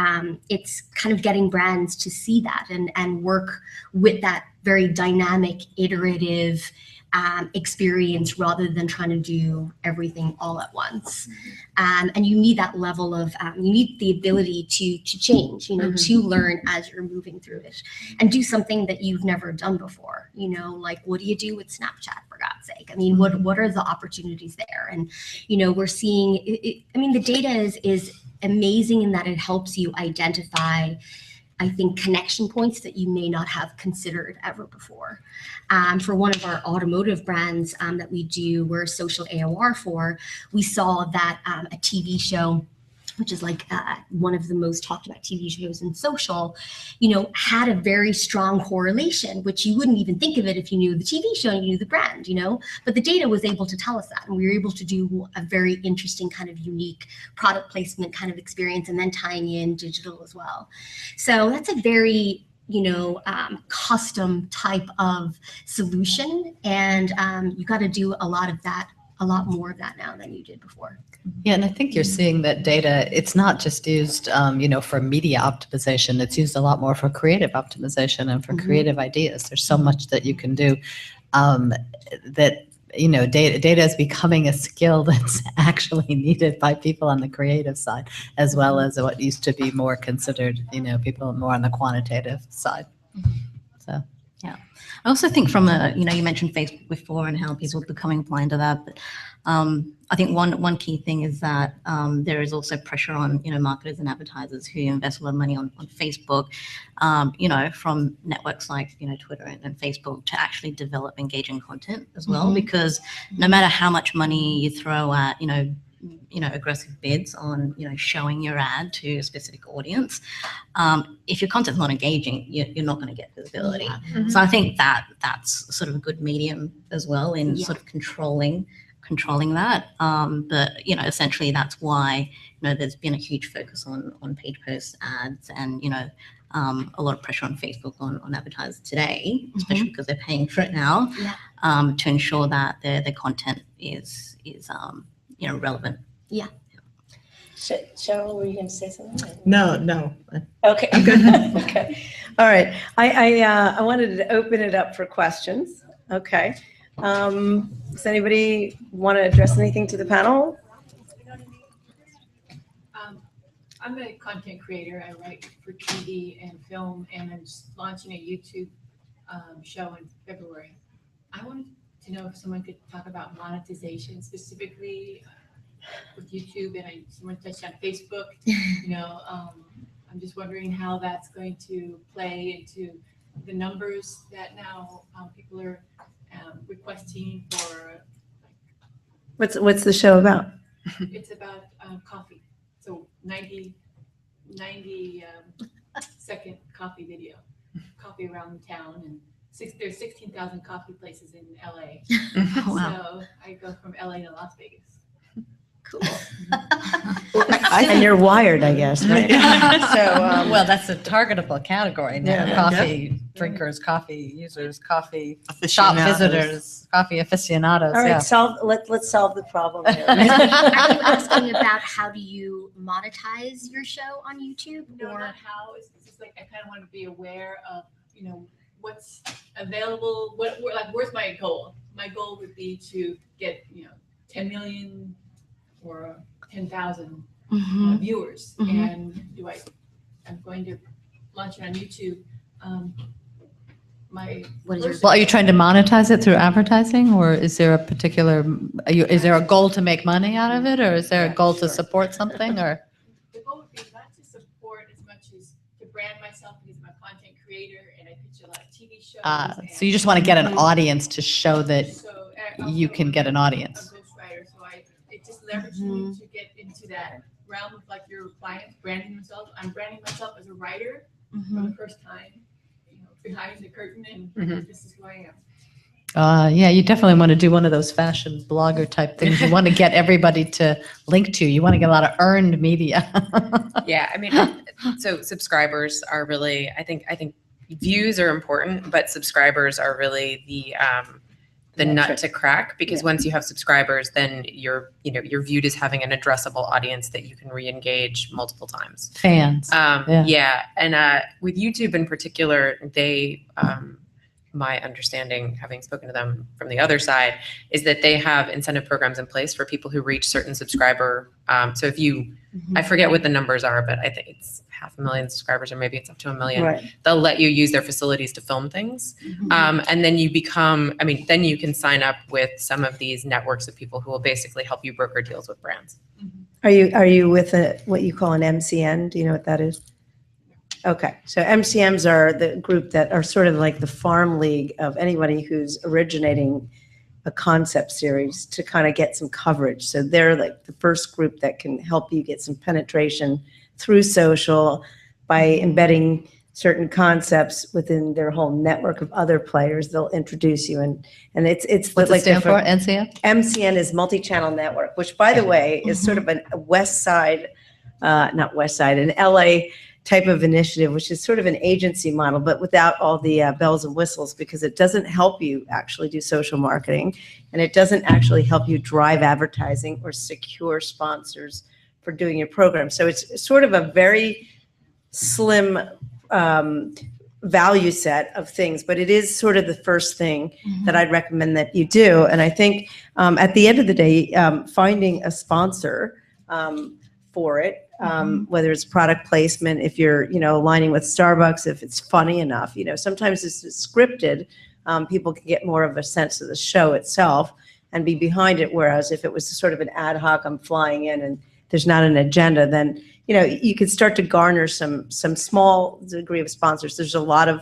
it's kind of getting brands to see that and work with that very dynamic, iterative experience rather than trying to do everything all at once. And you need that level of, you need the ability to change, to learn as you're moving through it and do something that you've never done before, like what do you do with Snapchat, for God's sake? I mean, what are the opportunities there? And, we're seeing, the data is amazing in that it helps you identify, I think, connection points that you may not have considered ever before. For one of our automotive brands that we're a social AOR for, we saw that a TV show, which is like one of the most talked about TV shows in social, had a very strong correlation, which you wouldn't even think of it if you knew the TV show and you knew the brand, but the data was able to tell us that. And we were able to do a very interesting kind of unique product placement kind of experience and then tying in digital as well. So that's a very, custom type of solution. And you got to do a lot more of that now than you did before. Yeah, and I think you're seeing that data, it's not just used, for media optimization. It's used a lot more for creative optimization and for creative ideas. There's so much that you can do that, data is becoming a skill that's actually needed by people on the creative side, as well as what used to be more considered, people more on the quantitative side. So. I also think from you mentioned Facebook before and how people are becoming blind to that. But I think one key thing is that there is also pressure on, marketers and advertisers who invest a lot of money on Facebook, from networks like, Twitter and Facebook to actually develop engaging content as well. Because no matter how much money you throw at, aggressive bids on, showing your ad to a specific audience. If your content's not engaging, you're not going to get visibility. So I think that's sort of a good medium as well in sort of controlling that. But, essentially that's why, there's been a huge focus on page post ads and, a lot of pressure on Facebook on advertisers today, especially because they're paying for it now, to ensure that their content is relevant. Cheryl, were you going to say something? No. Okay. I'm good. Okay. All right. I wanted to open it up for questions. Okay. Does anybody want to address anything to the panel? I'm a content creator. I write for TV and film, and I'm just launching a YouTube show in February. I wanted to know if someone could talk about monetization specifically with YouTube, and someone touched on Facebook. I'm just wondering how that's going to play into the numbers that now people are requesting for. What's the show about? It's about coffee. So 90 second coffee video, coffee around the town, and there's 16,000 coffee places in LA. Wow. So I go from LA to Las Vegas. Cool. And you're wired, I guess, right? So, Well, that's a targetable category now. Yeah. Coffee drinkers, coffee users, coffee shop Aficionados. visitors, coffee aficionados. all right, Yeah. let's solve the problem here. Are you asking about how do you monetize your show on YouTube? No, not how. It's just like I kind of want to be aware of, what's available. Where's my goal? My goal would be to get, 10 million or 10,000 viewers. And I'm going to launch it on YouTube. What is your Well, are you trying to monetize it through advertising, or is there a particular? Is there a goal to make money out of it, or is there a goal to support something, or? The goal would be not to support as much as to brand myself because I'm a content creator and I pitch a lot of TV shows. So you just want to get an audience to show that So, you can get an a audience. ghostwriter, so it just leverages me to get into that realm of like your clients branding themselves. I'm branding myself as a writer for the first time, behind the curtain, and this is who I am. Yeah, you definitely want to do one of those fashion blogger type things. You want to get everybody to link to. You want to get a lot of earned media. Yeah, I mean, so subscribers are really, I think views are important, but subscribers are really the nut to crack, because once you have subscribers, then you're viewed as having an addressable audience that you can re-engage multiple times. Fans. Yeah. And with YouTube in particular, they, my understanding, having spoken to them from the other side, is that they have incentive programs in place for people who reach certain subscriber. So if you, I forget what the numbers are, but I think it's 500,000 subscribers, or maybe it's up to 1 million. Right. They'll let you use their facilities to film things. And then you then you can sign up with some of these networks of people who will basically help you broker deals with brands. Are you with what you call an MCN? Do you know what that is? Okay, so MCMs are the group that are sort of like the farm league of anybody who's originating a concept series to kind of get some coverage. So they're like the first group that can help you get some penetration through social by embedding certain concepts within their whole network of other players. They'll introduce you, and it's What's like it stand for? NCF? MCN is multi-channel network, which, by the way, is sort of a West Side, not West Side, an LA type of initiative, which is sort of an agency model, but without all the bells and whistles, because it doesn't help you actually do social marketing, and it doesn't actually help you drive advertising or secure sponsors for doing your program. So it's sort of a very slim value set of things, but it is sort of the first thing that I'd recommend that you do. And I think at the end of the day, finding a sponsor for it, whether it's product placement, if you're, aligning with Starbucks, if it's funny enough, sometimes it's scripted, people can get more of a sense of the show itself and be behind it. Whereas if it was sort of an ad hoc, I'm flying in and there's not an agenda, then, you could start to garner some small degree of sponsors. There's a lot of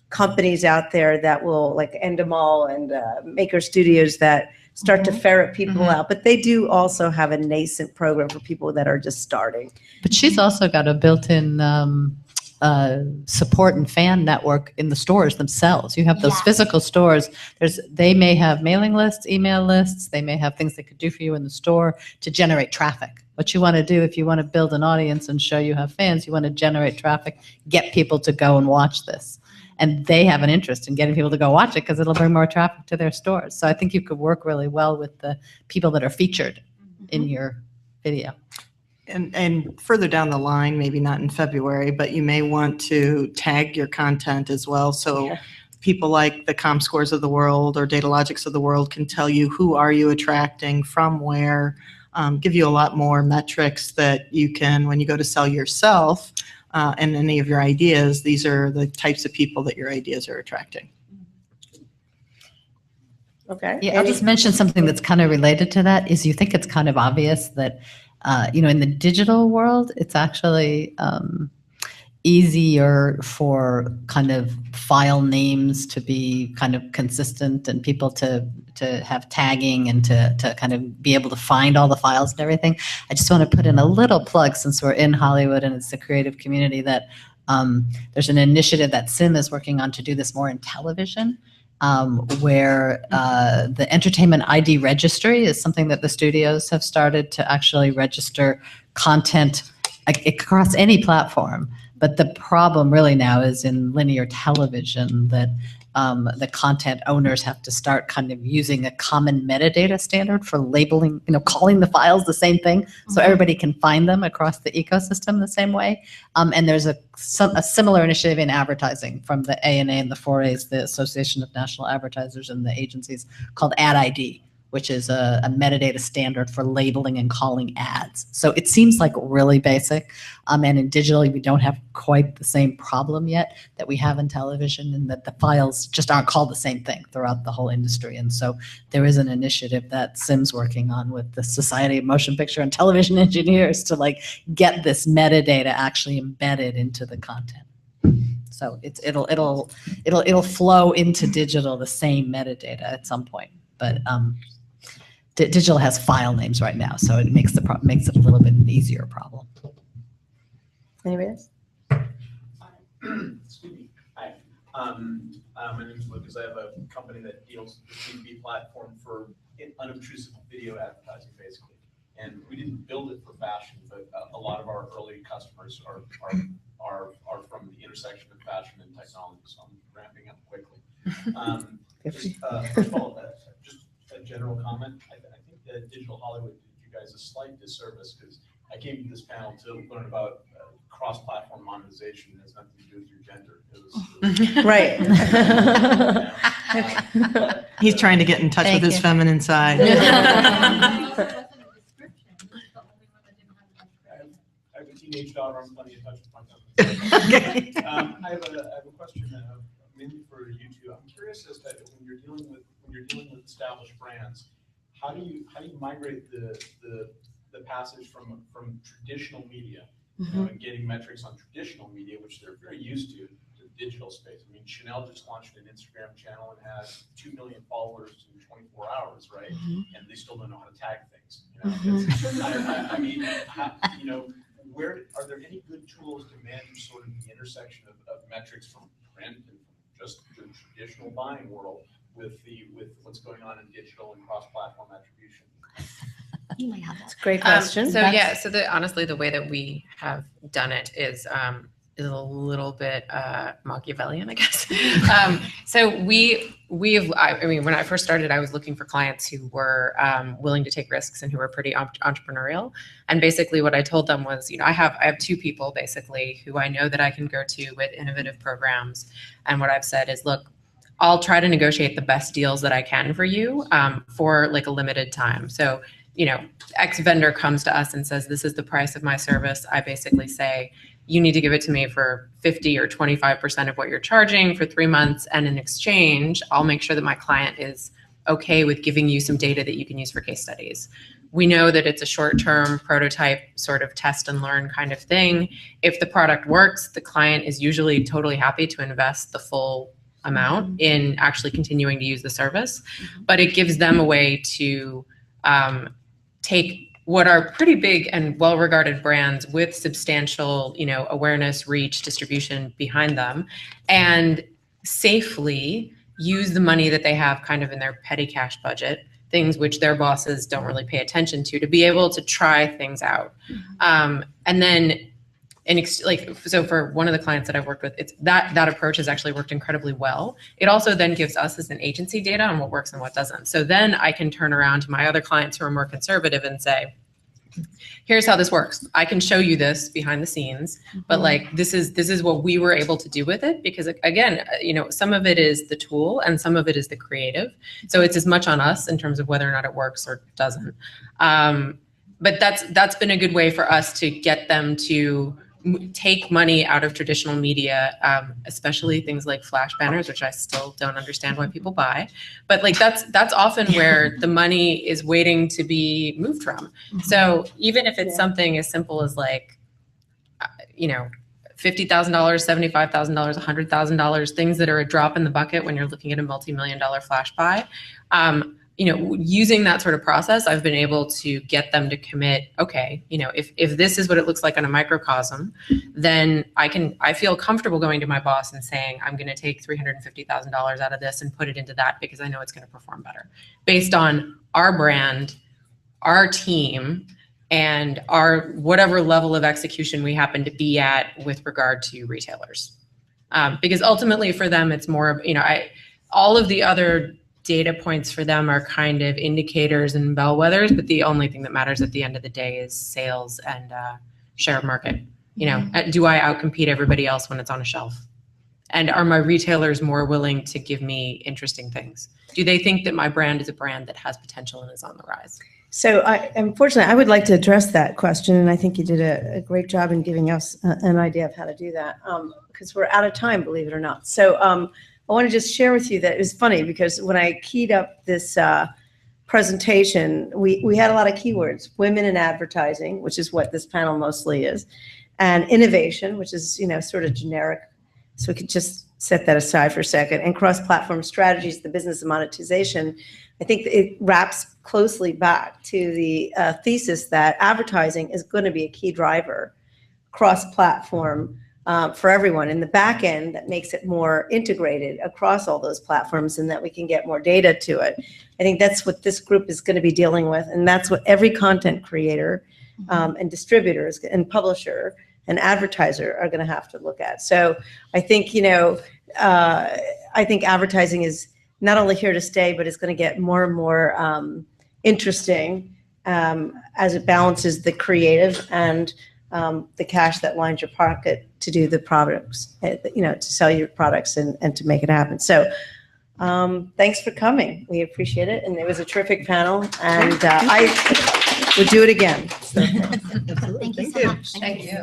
companies out there that will, like Endemol and Maker Studios, that start to ferret people out, but they do also have a nascent program for people that are just starting. But she's also got a built-in support and fan network in the stores themselves. You have those Yes. physical stores. They may have mailing lists, email lists. They may have things they could do for you in the store to generate traffic, What you want to do if you want to build an audience and show you have fans, you want to generate traffic, get people to go and watch this. And they have an interest in getting people to go watch it because it'll bring more traffic to their stores. So I think you could work really well with the people that are featured in your video. And further down the line, maybe not in February, but you may want to tag your content as well. So people like the ComScores of the world or Datalogics of the world can tell you who are you attracting, from where, give you a lot more metrics that you can, when you go to sell yourself and any of your ideas, these are the types of people that your ideas are attracting. Okay. Yeah, I'll just mention something that's kind of related to that is you think it's kind of obvious that, in the digital world, it's actually easier for kind of file names to be kind of consistent and people to have tagging and to kind of be able to find all the files and everything. I just want to put in a little plug since we're in Hollywood and it's the creative community that there's an initiative that SIM is working on to do this more in television. Where the Entertainment ID Registry is something that the studios have started to actually register content across any platform. But the problem really now is in linear television that the content owners have to start kind of using a common metadata standard for labeling, calling the files the same thing so everybody can find them across the ecosystem the same way. And there's a similar initiative in advertising from the ANA and the 4As, the Association of National Advertisers and the agencies, called Ad ID, which is a metadata standard for labeling and calling ads. So it seems like really basic. And in digital, we don't have quite the same problem yet that we have in television, and that the files just aren't called the same thing throughout the whole industry. And so there is an initiative that SIM's working on with the Society of Motion Picture and Television Engineers to get this metadata actually embedded into the content. So it'll flow into digital, the same metadata at some point. But digital has file names right now, so it makes it a little bit easier problem. Anybody else? Excuse me. Hi. My name is Lucas. I have a company that deals with the B2B platform for unobtrusive video advertising, basically. And we didn't build it for fashion, but a lot of our early customers are from the intersection of fashion and technology. So I'm ramping up quickly. First of all, just a general comment. I think that Digital Hollywood did you guys a slight disservice because I came to this panel to learn about cross-platform monetization. It has nothing to do with your gender. Right. He's trying to get in touch with his feminine side. I have a teenage daughter. I'm plenty in touch with my feminine side. I have a question mainly for you two. I'm curious as to when you're dealing with established brands, how do you migrate the passage from traditional media, and getting metrics on traditional media, which they're very used to the digital space. I mean, Chanel just launched an Instagram channel and has 2 million followers in 24 hours, right? And they still don't know how to tag things. I mean, where are there any good tools to manage sort of the intersection of metrics from print and from just the traditional buying world with what's going on in digital and cross-platform attribution? You might have that. Great question. Honestly, the way that we have done it is a little bit Machiavellian, I guess. When I first started, I was looking for clients who were willing to take risks and who were pretty entrepreneurial. And basically what I told them was, I have 2 people basically who I know that I can go to with innovative programs. And what I've said is, look, I'll try to negotiate the best deals that I can for you for a limited time. So, X vendor comes to us and says, this is the price of my service. I basically say, you need to give it to me for 50 or 25% of what you're charging for 3 months. And in exchange, I'll make sure that my client is okay with giving you some data that you can use for case studies. We know that it's a short-term prototype sort of test and learn kind of thing. If the product works, the client is usually totally happy to invest the full amount in actually continuing to use the service, but it gives them a way to take what are pretty big and well-regarded brands with substantial, awareness, reach, distribution behind them, and safely use the money that they have kind of in their petty cash budget things which their bosses don't really pay attention to be able to try things out. And then so for one of the clients that I've worked with, it's that approach has actually worked incredibly well. It also then gives us as an agency data on what works and what doesn't. So then I can turn around to my other clients who are more conservative and say, here's how this works. I can show you this behind the scenes, but like this is what we were able to do with it, because again, some of it is the tool and some of it is the creative. So it's as much on us in terms of whether or not it works or doesn't. But that's been a good way for us to get them to take money out of traditional media, especially things like flash banners, which I still don't understand why people buy. But like that's often where the money is waiting to be moved from. So even if it's something as simple as like, $50,000, $75,000, $100,000, things that are a drop in the bucket when you're looking at a multi-million-dollar flash buy, using that sort of process, I've been able to get them to commit, okay, if this is what it looks like on a microcosm, then I feel comfortable going to my boss and saying, I'm going to take $350,000 out of this and put it into that because I know it's going to perform better based on our brand, our team, and our whatever level of execution we happen to be at with regard to retailers. Because ultimately for them, it's more of, all of the other data points for them are kind of indicators and bellwethers, but the only thing that matters at the end of the day is sales and share of market. Do I outcompete everybody else when it's on a shelf? And are my retailers more willing to give me interesting things? Do they think that my brand is a brand that has potential and is on the rise? So unfortunately, I would like to address that question, and I think you did a great job in giving us an idea of how to do that, because we're out of time, believe it or not. So I want to just share with you that it was funny because when I keyed up this presentation, we had a lot of keywords: women in advertising, which is what this panel mostly is, and innovation, which is sort of generic. So we could just set that aside for a second. And cross-platform strategies, the business of monetization. I think it wraps closely back to the thesis that advertising is going to be a key driver, cross-platform, for everyone in the back end that makes it more integrated across all those platforms and that we can get more data to it. I think that's what this group is going to be dealing with, and that's what every content creator and distributors and publisher and advertiser are going to have to look at. So I think, I think advertising is not only here to stay, but it's going to get more and more interesting as it balances the creative and the cash that lines your pocket to do the products, to sell your products and to make it happen. So thanks for coming. We appreciate it. And it was a terrific panel. And I would do it again. So. Thank you so much. Thank you.